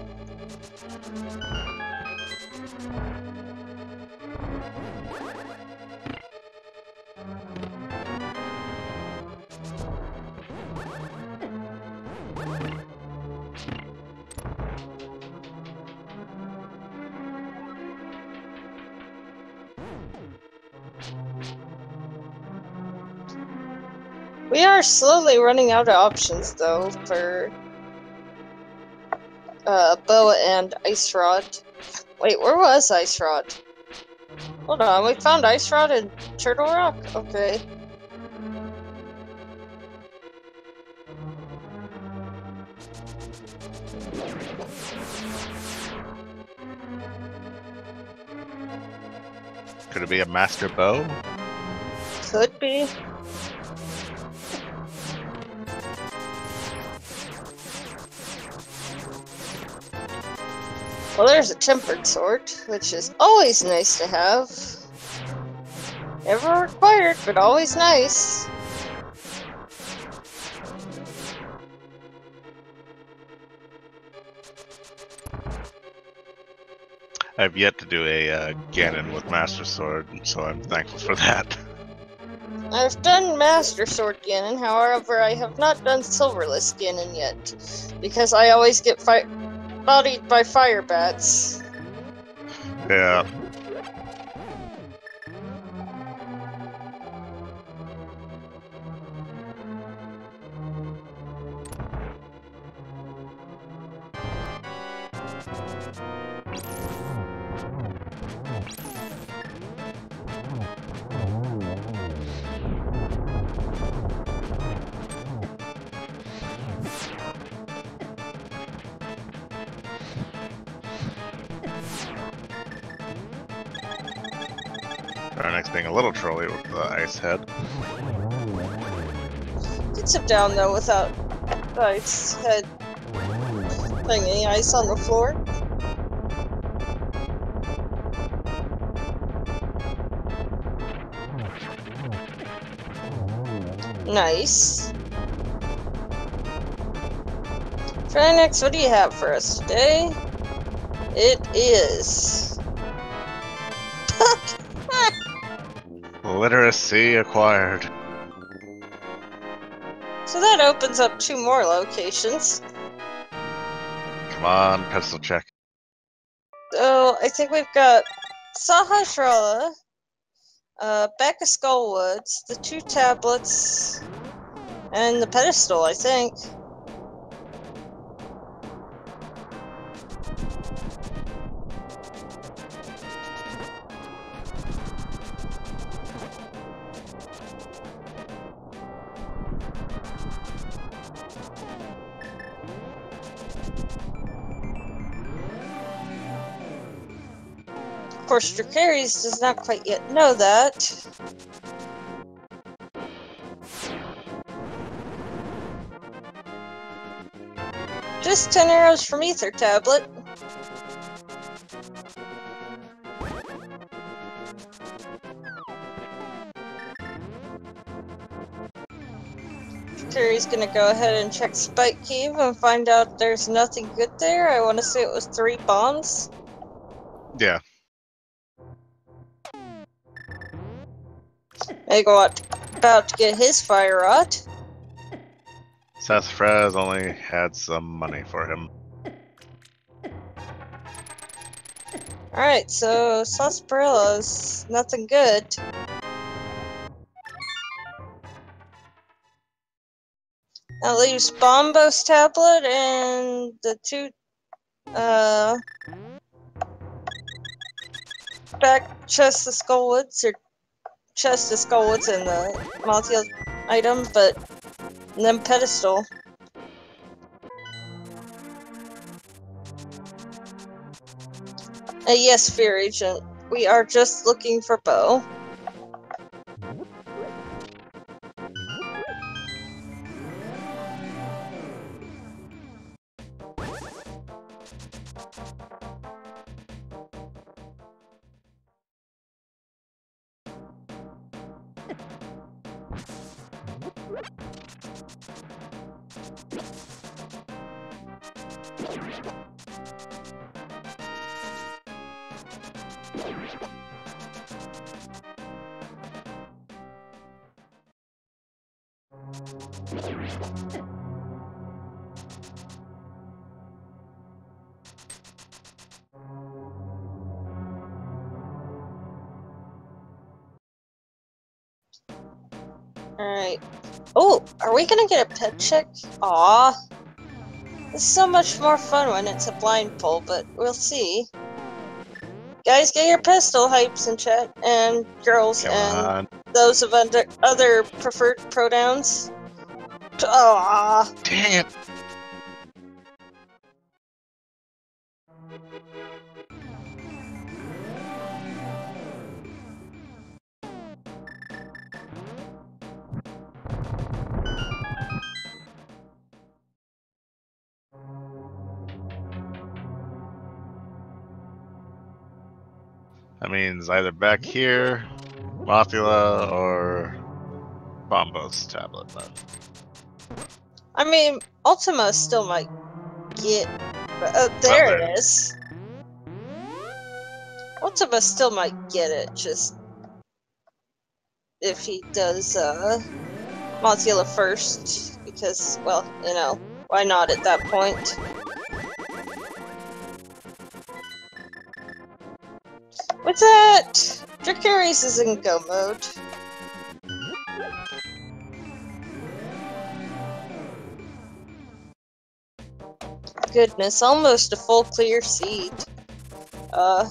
We are slowly running out of options, though, for boa and ice rod. Wait, where was ice rod? Hold on, we found ice rod in Turtle Rock? Okay. Could it be a master bow? Could be. Well, there's a tempered sword, which is always nice to have. Never required, but always nice. I've yet to do a Ganon with Master Sword, so I'm thankful for that. I've done Master Sword Ganon, however, I have not done Silverless Ganon yet, because I always get bodied by fire bats. Yeah. Our next being a little trolley with the ice head. Gets him down though without the ice head putting any ice on the floor. Nice. Phoenix, what do you have for us today? It is Literacy acquired. so that opens up 2 more locations. Come on, pencil check. So I think we've got Sahasrara, back of Skullwoods, the 2 tablets, and the pedestal, I think. Of course, Dracarys does not quite yet know that. Just 10 arrows from Ether Tablet. Dracarys gonna go ahead and check Spike Cave and find out there's nothing good there. I want to say it was 3 bombs. Yeah. Megawatt about to get his fire rod. Sassafras only had some money for him. Alright, so Sarsaparillas, nothing good. That leaves Bombos Tablet and the 2 back chest of Skullwoods, or chest of Skullwoods and the multi item, but and then pedestal. Yes, Fear Agent. We are just looking for Bo. Alright. Oh, are we gonna get a pet check? Aw. It's so much more fun when it's a blind pull, but we'll see. Guys, get your pistol hypes in chat, and girls, Come and on. those of other preferred pronouns. Aw. Dang it. That means either back here, Mothula, or Bombo's tablet left. I mean, Ultima still might get. There it is. Ultima still might get it, just if he does Mothula first, because, well, you know, why not at that point? What's that? Dracarys is in go mode. Goodness, almost a full clear seed. I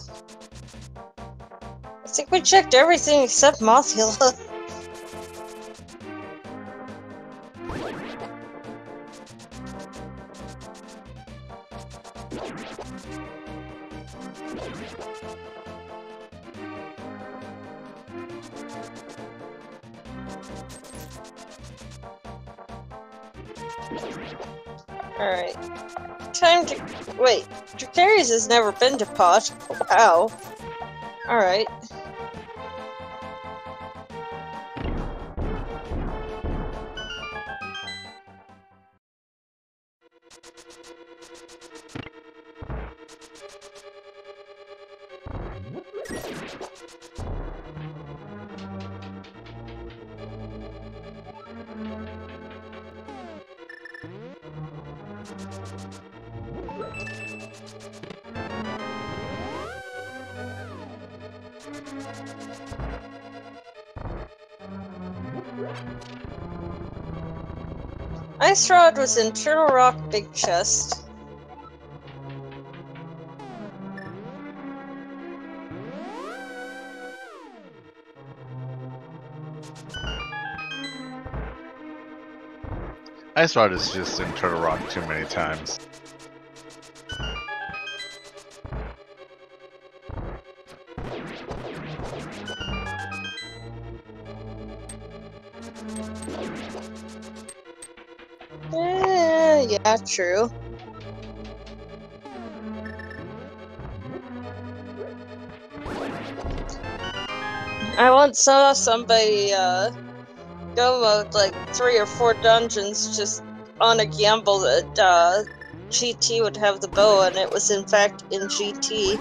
think we checked everything except Mothula. Alright. Time to... Wait, Dracarys has never been to pot. Wow. Alright. Ice Rod was in Turtle Rock Big Chest. Ice Rod is just in Turtle Rock too many times. Yeah, true. I once saw somebody go mode like 3 or 4 dungeons just on a gamble that GT would have the bow, and it was in fact in GT.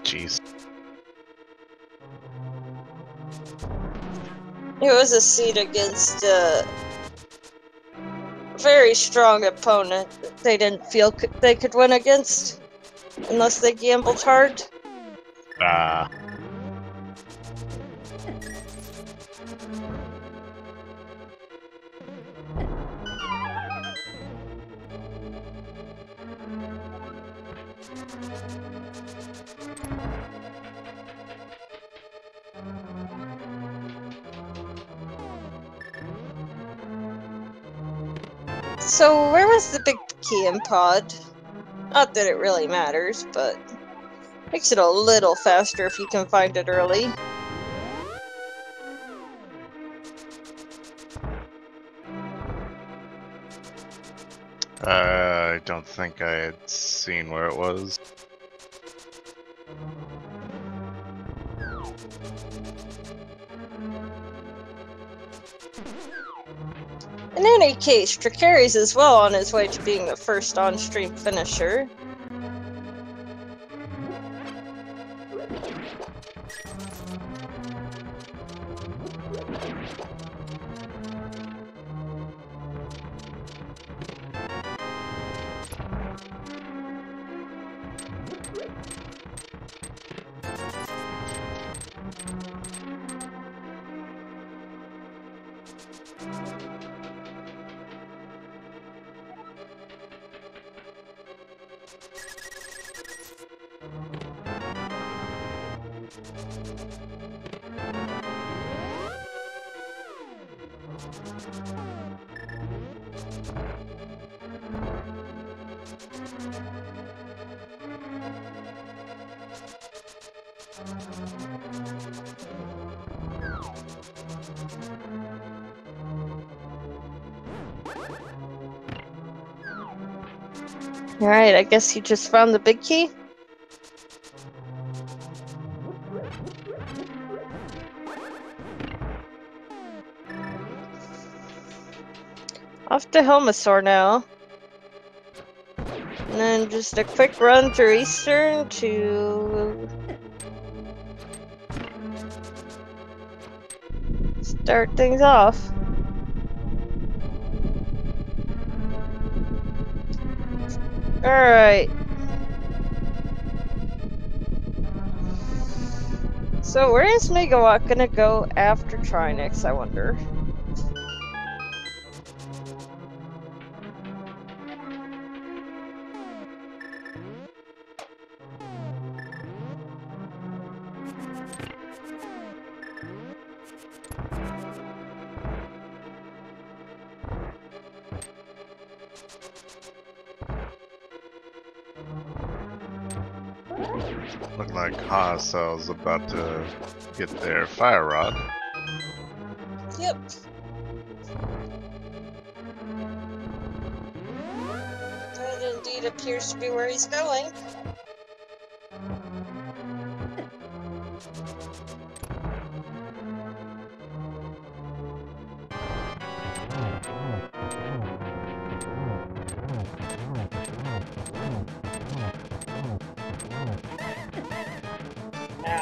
Jeez. It was a seed against a very strong opponent that they didn't feel they could win against unless they gambled hard. Ah. So where was the big key in pod? Not that it really matters, but makes it a little faster if you can find it early. I don't think I had seen where it was. In any case, Dracarys is well on his way to being the first on-stream finisher. Alright, I guess you just found the big key? Off to Helmasaur now. And then just a quick run through Eastern to start things off. Alright. So where is Megawatt gonna go after Trinix, I wonder? Look like Cell's about to get their fire rod. Yep. That indeed appears to be where he's going.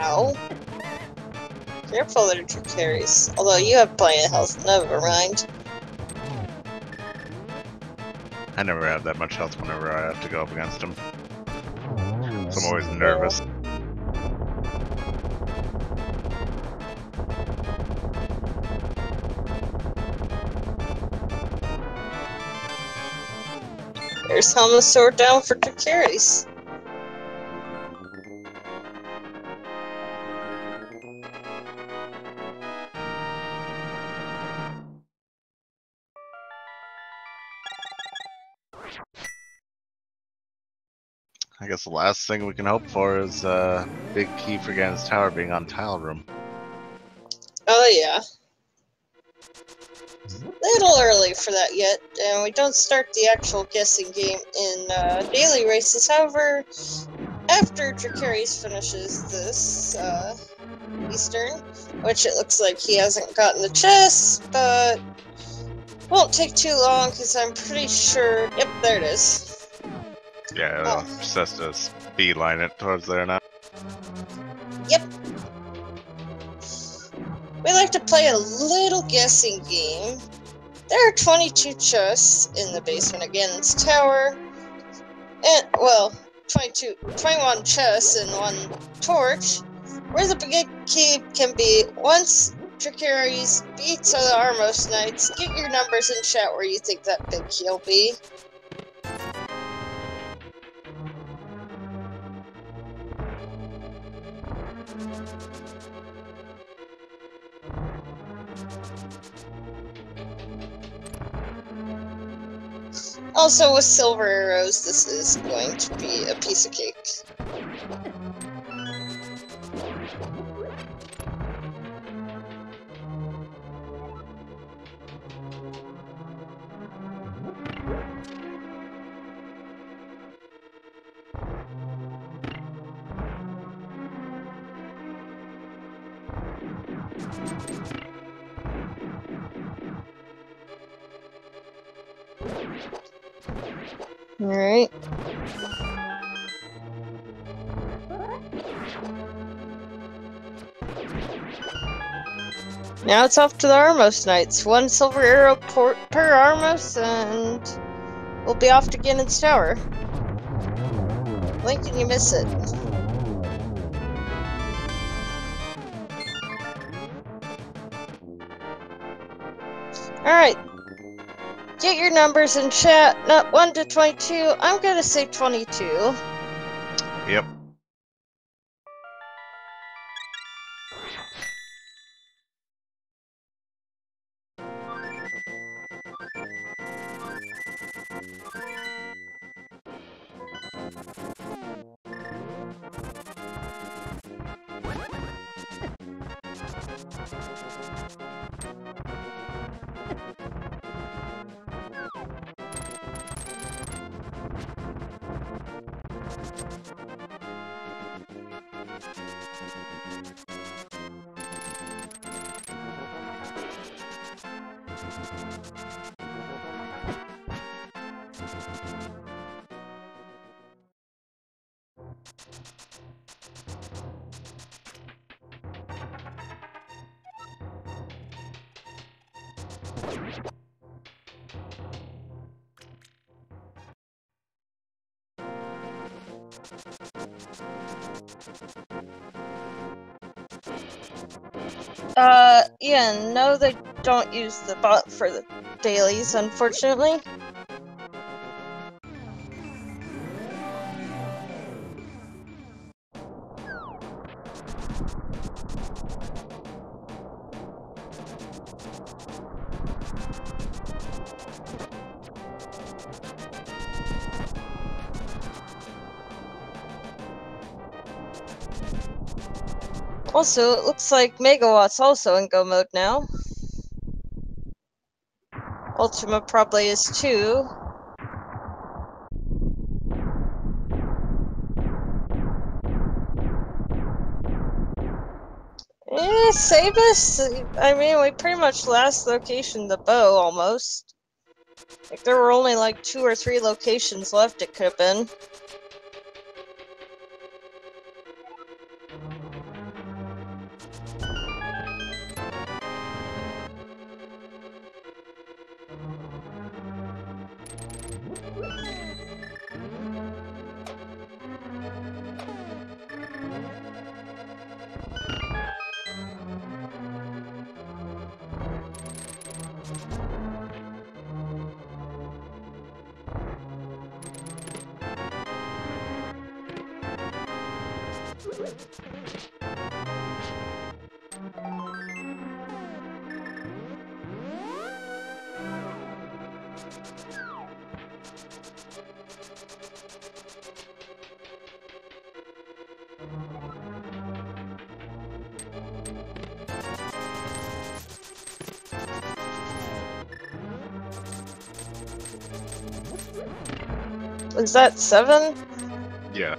Ow. Careful there, Dracarys. Although you have plenty of health, never mind. I never have that much health whenever I have to go up against him. So I'm always nervous. There's Helmasaur down for Dracarys. I guess the last thing we can hope for is big key for Ganon's tower being on tile room. Oh yeah. Little early for that yet, and we don't start the actual guessing game in daily races. However, after Dracarys finishes this Eastern, which it looks like he hasn't gotten the chest, but won't take too long because I'm pretty sure. Yep, there it is. Yeah, just has to beeline it towards there now. Yep. We like to play a little guessing game. There are 22 chests in the basement of Ganon's tower. And, well, 21 chests and 1 torch. Where the big key can be. Once Dracarys beats the Armos Knights, get your numbers in chat where you think that big key will be. Also, with silver arrows, this is going to be a piece of cake. Alright. Now it's off to the Armos Knights. 1 silver arrow per Armos, and we'll be off to Ganon's Tower. Blink and you miss it. Alright. Get your numbers in chat. Not 1 to 22. I'm gonna say 22. Yep. Yeah, no, they don't use the bot for the dailies, unfortunately. Also, it looks like Megawatt's also in go mode now. Ultima probably is too. Save us? I mean, we pretty much last location the bow, almost. Like, there were only like 2 or 3 locations left it could have been. Was that 7? Yeah.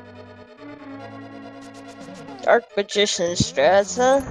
Dark Magician strats, huh?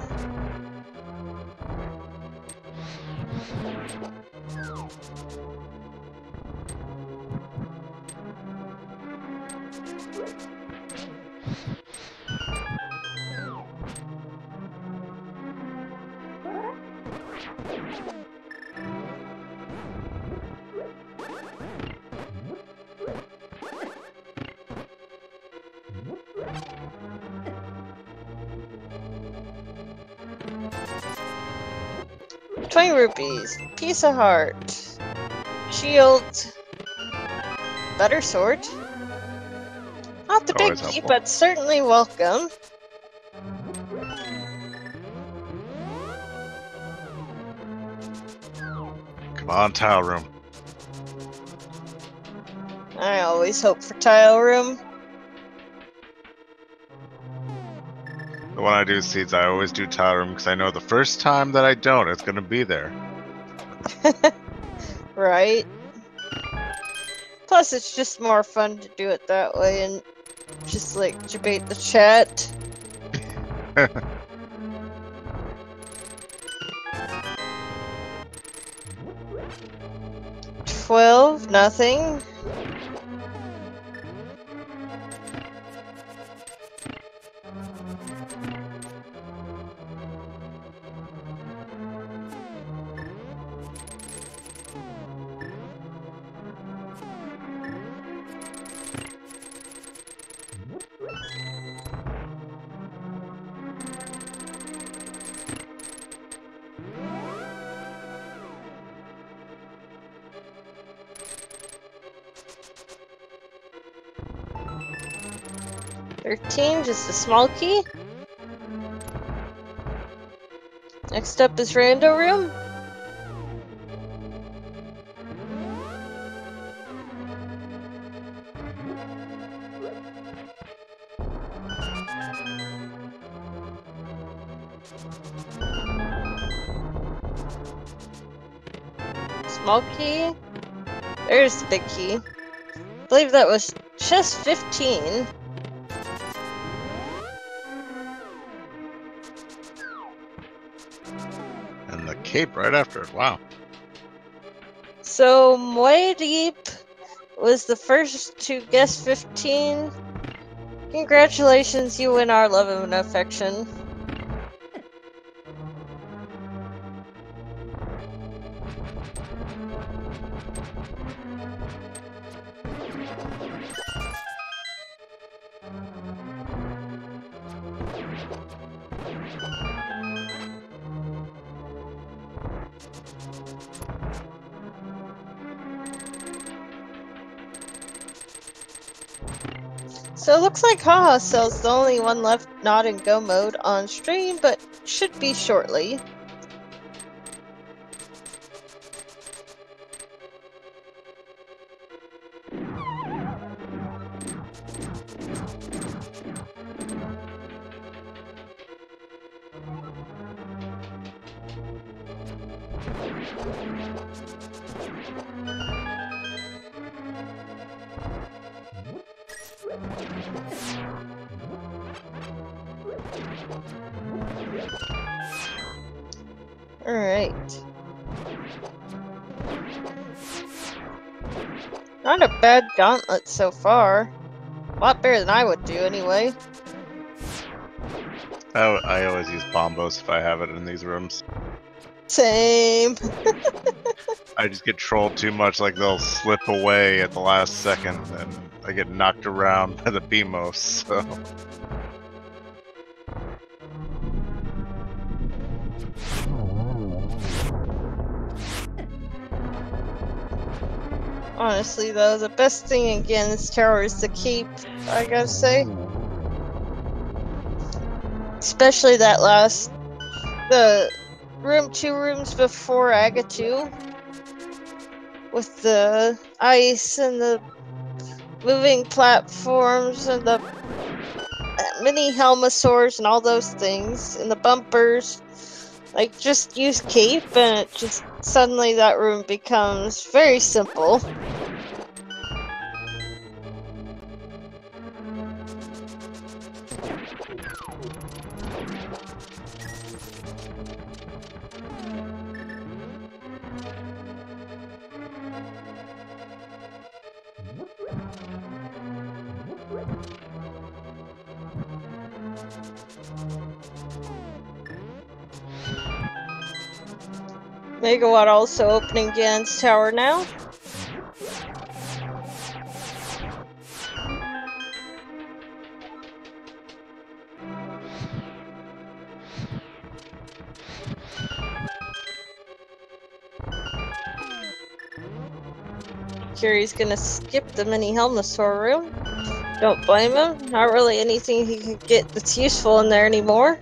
$20. Piece of heart. Shield. Better sword. Not the big Always key, helpful. but certainly welcome. Come on, tile room. I always hope for tile room. But when I do seeds, I always do tile room because I know the first time that I don't, it's gonna be there. Right? Plus, it's just more fun to do it that way and just like debate the chat. 12, nothing. 13, just a small key. Next up is Rando Room. Small key. There's the big key. I believe that was chest 15. And the cape right after it. Wow. So, Way Deep was the first to guess 15. Congratulations, you win our love and affection. So it looks like Haha Cell's the only one left not in go mode on stream, but should be shortly. Alright. Not a bad gauntlet so far. A lot better than I would do anyway. I always use bombos if I have it in these rooms. Same. I just get trolled too much, like they'll slip away at the last second, and I get knocked around by the BMOS, so... Honestly though, the best thing again this tower is the keep, I gotta say. Especially that last... the room 2 rooms before Aga 2. With the ice and the moving platforms and the mini helmosaurs and all those things. And the bumpers. Like, just use cape and it just... suddenly that room becomes very simple. Megawatt also opening Gan's tower now. Kiri's gonna skip the mini Helmosaur room. Don't blame him. Not really anything he could get that's useful in there anymore.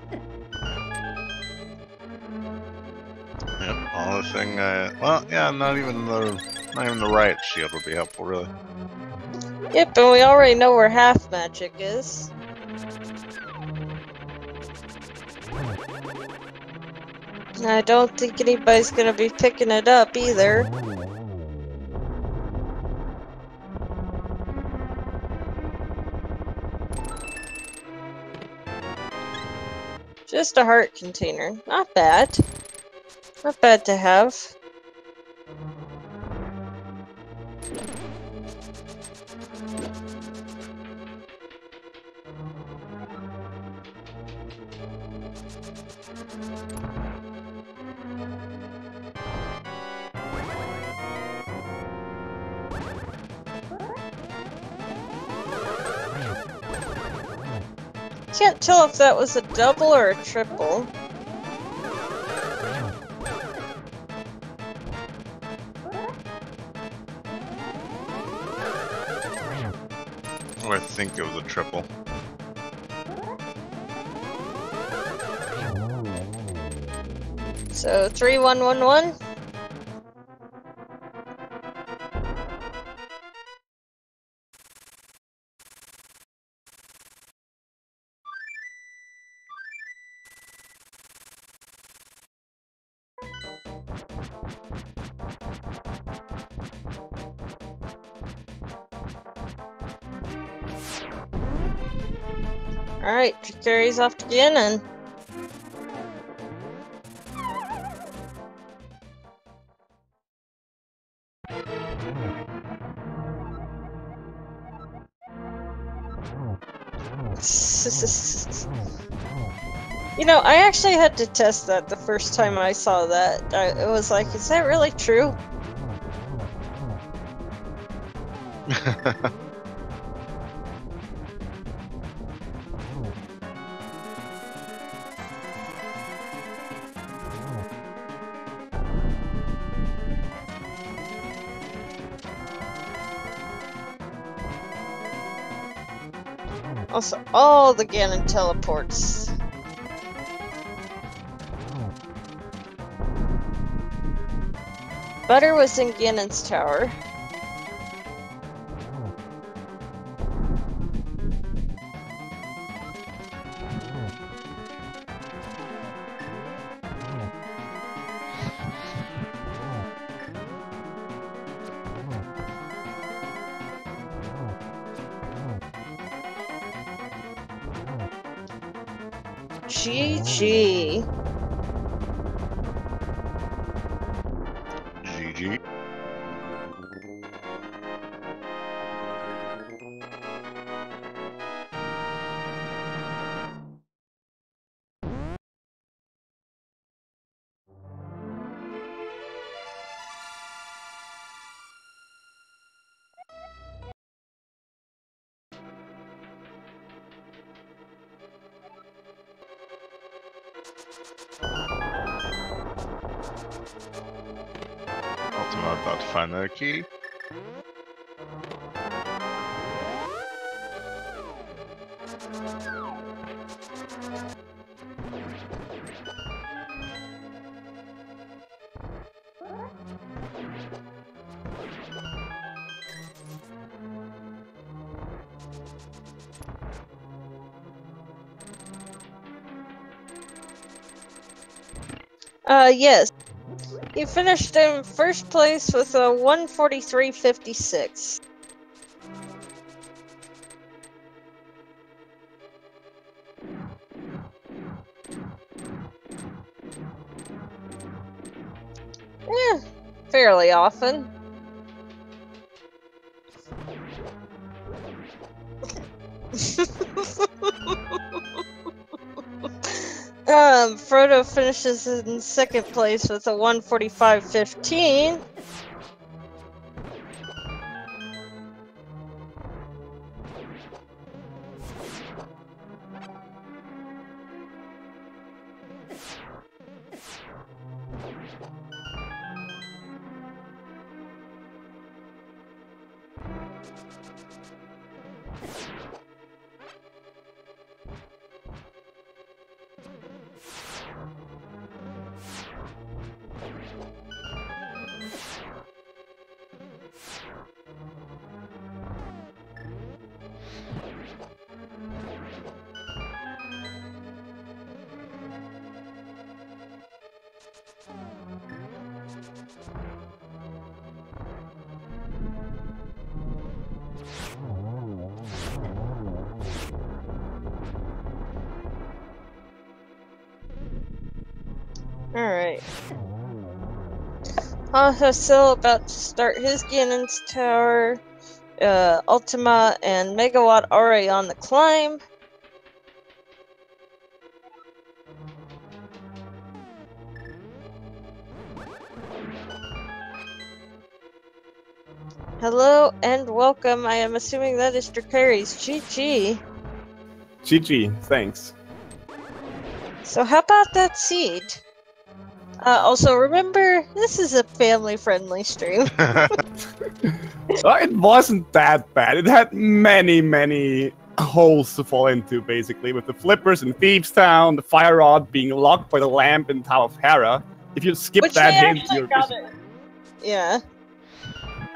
Yep, all the thing, well, yeah, not even the riot shield would be helpful, really. Yep, and we already know where half magic is. And I don't think anybody's gonna be picking it up either. Just a heart container. Not bad. Not bad to have. Can't tell if that was a double or a triple. I think it was a triple. So 3111. Alright, carries off to Gannon. You know, I actually had to test that the first time I saw that. It was like, is that really true? Also, all the Ganon teleports. Butter was in Ganon's tower. GG. GG. Ultima about to find that key. Yes. He finished in first place with a 143.56. Fairly often. Frodo finishes in second place with a 145.15. Alright. Still about to start his Ganon's tower. Ultima and Megawatt already on the climb. Hello and welcome. I am assuming that is Dracarys. GG. GG, thanks. So how about that seed? Also, remember, this is a family-friendly stream. It wasn't that bad. It had many holes to fall into, basically, with the flippers in Thieves Town, the fire rod being locked by the lamp in Tower of Hera. If you skip Which that we hint, actually you're got it. Yeah.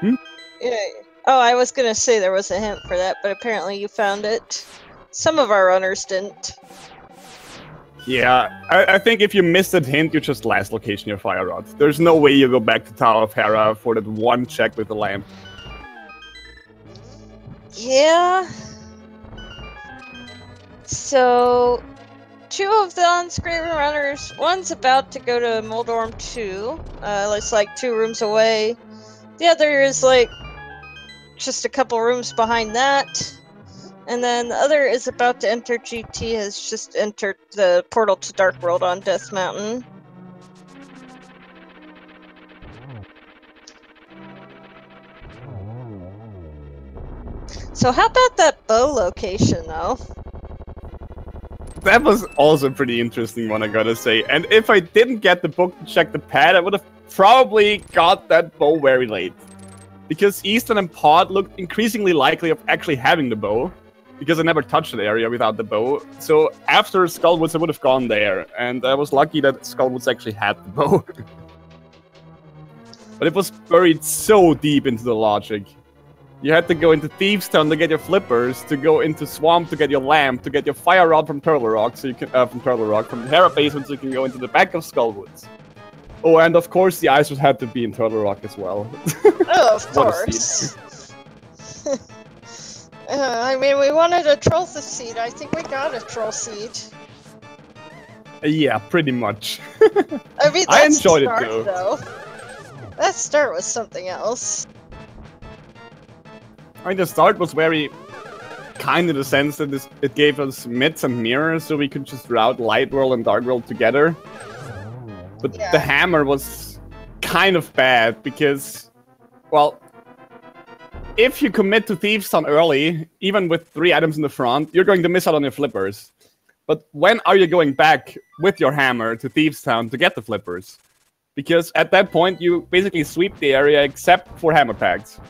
Hmm? Yeah. Oh, I was gonna say there was a hint for that, but apparently you found it. Some of our runners didn't. Yeah, I think if you missed that hint, you just last location your fire rod. There's no way you go back to Tower of Hera for that one check with the lamp. Yeah. So, 2 of the unscraping runners, one's about to go to Moldorm 2. It's like 2 rooms away. The other is like just a couple rooms behind that. And then the other is about to enter GT, has just entered the portal to Dark World on Death Mountain. So how about that bow location, though? That was also a pretty interesting one, I gotta say. And if I didn't get the book to check the pad, I would have probably got that bow very late. Because Easton and Pod looked increasingly likely of actually having the bow. Because I never touched the area without the bow. So after Skullwoods, I would have gone there. And I was lucky that Skullwoods actually had the bow. But it was buried so deep into the logic. You had to go into Thieves' Town to get your flippers, to go into Swamp to get your lamp, to get your fire rod from Turtle Rock, so you can from Hera Basement, so you can go into the back of Skullwoods. Oh, and of course the ice had to be in Turtle Rock as well. Oh, of course. I mean, we wanted a troll seed. I think we got a troll seed. Yeah, pretty much. I mean, I that's enjoyed start, it though. That start was something else. I mean, the start was very kind in the sense that it gave us mids and mirrors, so we could just route Light World and Dark World together. But Yeah. the hammer was kind of bad because, well, if you commit to Thieves' Town early, even with 3 items in the front, you're going to miss out on your flippers. But when are you going back with your hammer to Thieves' Town to get the flippers? Because at that point, you basically sweep the area except for hammer packs.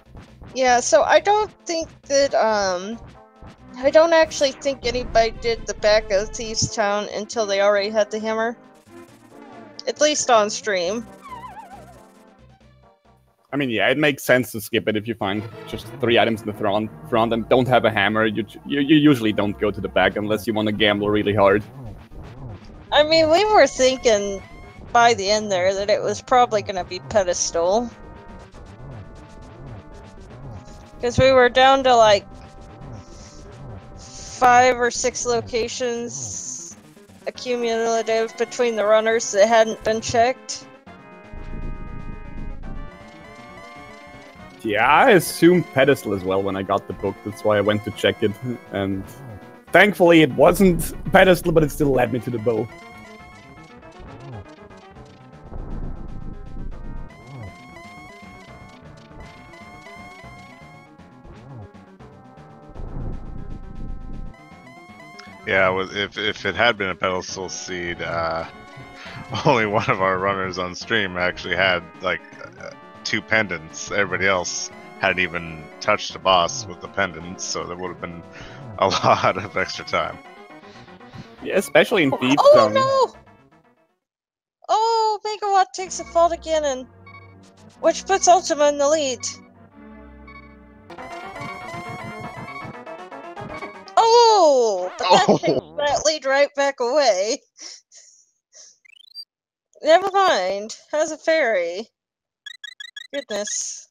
Yeah, so I don't think that, I don't actually think anybody did the back of Thieves' Town until they already had the hammer. At least on stream. I mean, yeah, it makes sense to skip it if you find just 3 items in the front and don't have a hammer. You usually don't go to the back unless you want to gamble really hard. I mean, we were thinking by the end there that it was probably going to be Pedestal. Because we were down to like 5 or 6 locations accumulative between the runners that hadn't been checked. Yeah, I assumed Pedestal as well when I got the book. That's why I went to check it. And thankfully it wasn't Pedestal, but it still led me to the bow. Yeah, if it had been a pedestal seed, only one of our runners on stream actually had like 2 pendants. Everybody else hadn't even touched the boss with the pendants, so there would have been a lot of extra time. Yeah, especially in Thieves' Oh Town. no! Oh, Megawatt takes a fault again, and which puts Ultima in the lead. Oh, but that takes that lead right back away. Never mind. Has a fairy. Goodness.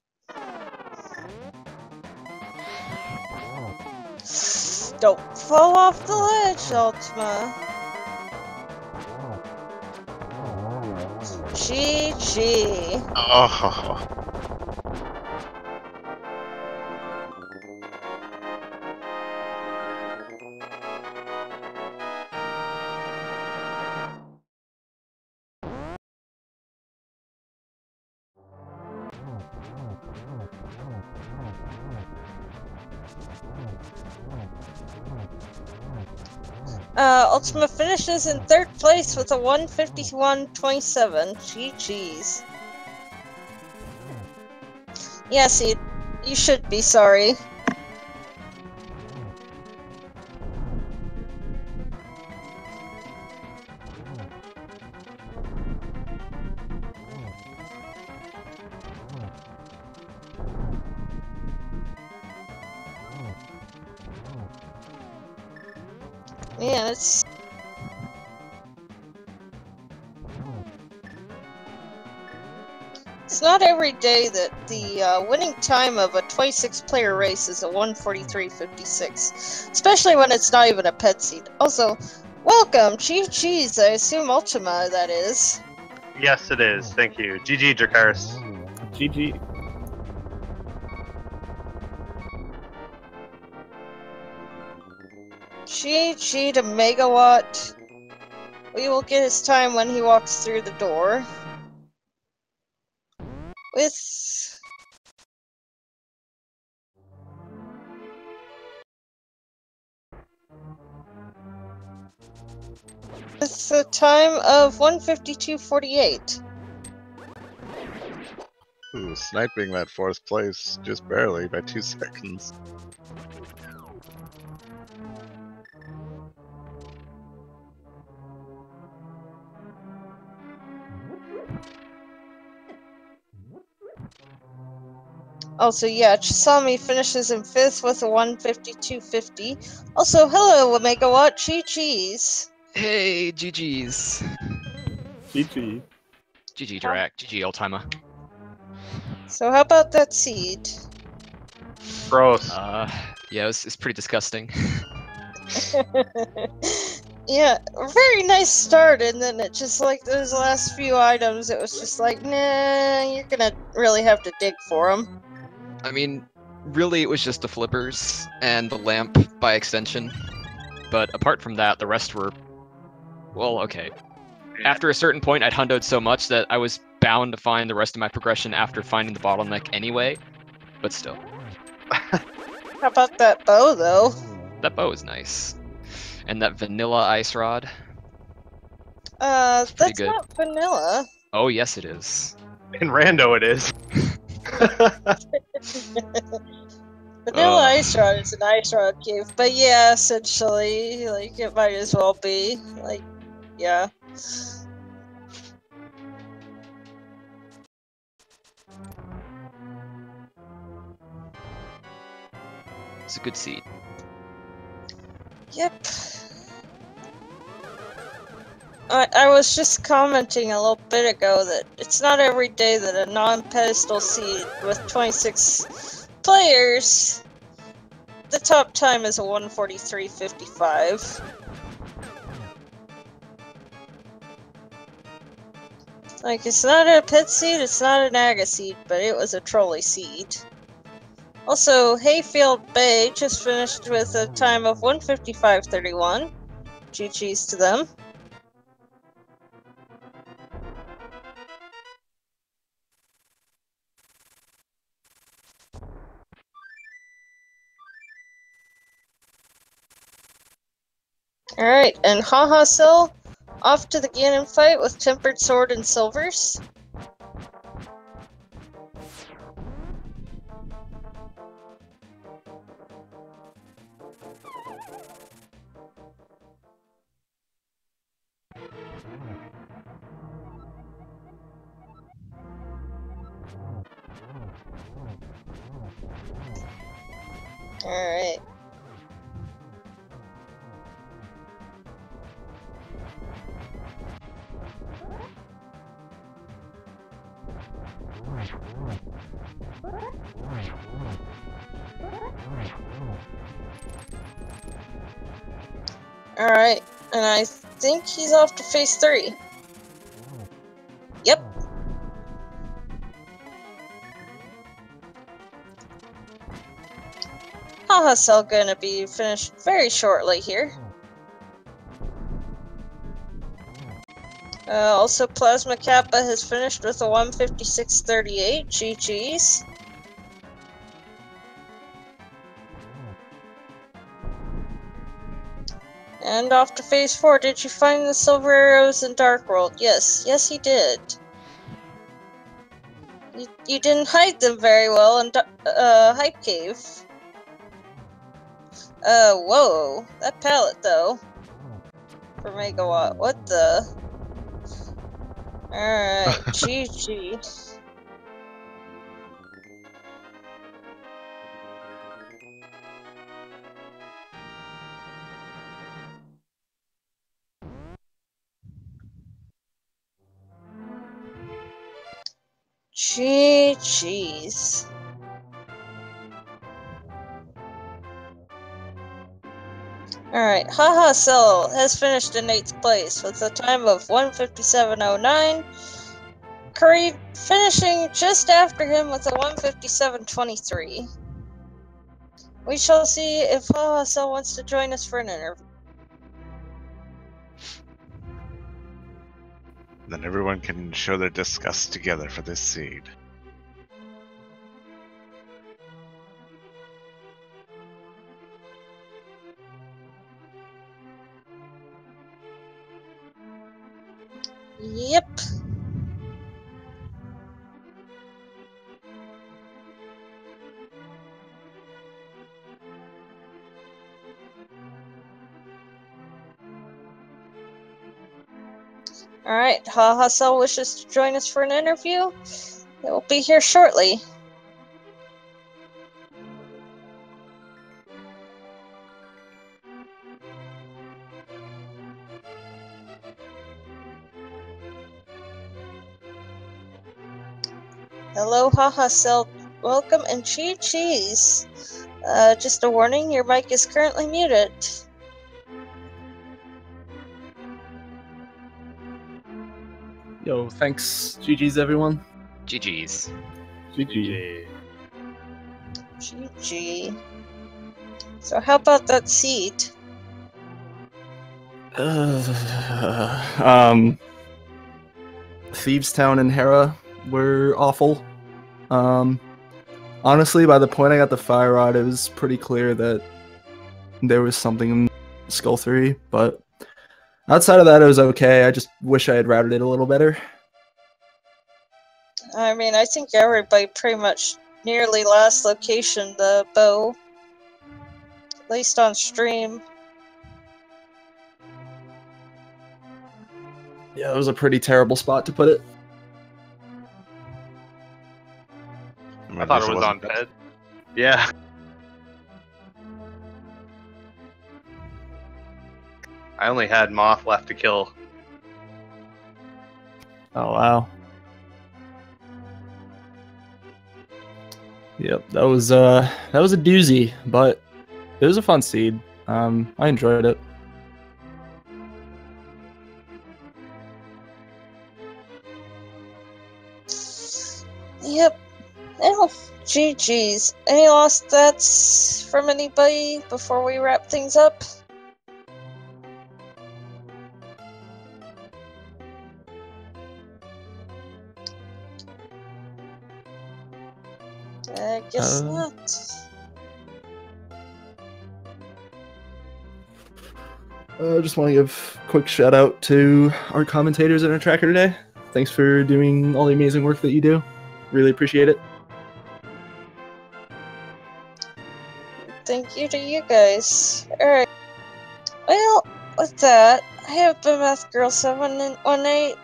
Don't fall off the ledge, Ultima. GG. Oh. Ultima finishes in 3rd place with a 151.27. GG's. Yes, you should be sorry. Man, it's... It's not every day that the winning time of a 26-player race is a 1:43.56, especially when it's not even a pet seed. Also, welcome, GG's. I assume Ultima, that is. Yes, it is. Thank you. GG, Dracaris. GG. GG to Megawatt. We will get his time when he walks through the door. With a time of 1:52.48. Ooh, sniping that 4th place just barely by 2 seconds. Also, yeah, Chisami finishes in 5th with a 1:52.50. Also, hello, Megawatt. GG's. Hey, GG's. GG. GG Drac, GG Ultima. So, how about that seed? Gross. Yeah, it's pretty disgusting. Yeah, a very nice start, and then it just like those last few items, it was just like, nah, you're gonna really have to dig for them. I mean, really it was just the flippers and the lamp by extension. But apart from that, the rest were, well, okay. After a certain point, I'd hundoed so much that I was bound to find the rest of my progression after finding the bottleneck anyway. But still. How about that bow, though? That bow is nice. And that vanilla ice rod. That's pretty good. not vanilla. Oh, yes it is. In Rando, it is. Vanilla ice rod is an ice rod cave, but yeah, essentially, like, it might as well be. Like, yeah. It's a good seed. Yep. I was just commenting a little bit ago that it's not every day that a non-pedestal seed with 26 players, the top time is a 1:43.55. Like, it's not a pet seed, it's not an Aga seed, but it was a trolley seed. Also, Hayfield Bay just finished with a time of 1:55.31. GG's to them. Alright, and Haha Cell off to the Ganon fight with Tempered Sword and Silvers. Alright. Alright, and I think he's off to phase 3. Yep. Haha Cell gonna be finished very shortly here. Also, Plasma Kappa has finished with a 1:56.38. GG's. And off to phase 4. Did you find the silver arrows in Dark World? Yes. Yes, he did. You didn't hide them very well in Hype Cave. Whoa. That pallet, though. For Megawatt. What the? Alright, GG. GG's. Alright, Haha Cell has finished in 8th place with a time of 1:57.09. Curry finishing just after him with a 1:57.23. We shall see if Haha Cell wants to join us for an interview. Then everyone can show their disgust together for this seed. Yep. Alright, Haha Cell wishes to join us for an interview. It will be here shortly. Hello, Haha Cell. Welcome and GG's. Just a warning, your mic is currently muted. Yo, thanks. GG's, everyone. GG's. GG. GG. So how about that seed? Thieves Town and Hera were awful. Honestly, by the point I got the fire rod, it was pretty clear that there was something in Skull 3, but outside of that, it was okay. I just wish I had routed it a little better. I mean, I think everybody pretty much nearly last location the bow. At least on stream. Yeah, it was a pretty terrible spot to put it. I thought it was on bed. Yeah. I only had Moth left to kill. Oh, wow. Yep, that was a doozy, but it was a fun seed. I enjoyed it. Yep. Oh, GG's. Any last thoughts from anybody before we wrap things up? I guess not. I just want to give a quick shout out to our commentators and our tracker today. Thanks for doing all the amazing work that you do. Really appreciate it. Thank you to you guys. Alright. Well, with that, I have been Math Girl 718.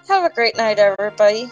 Have a great night, everybody.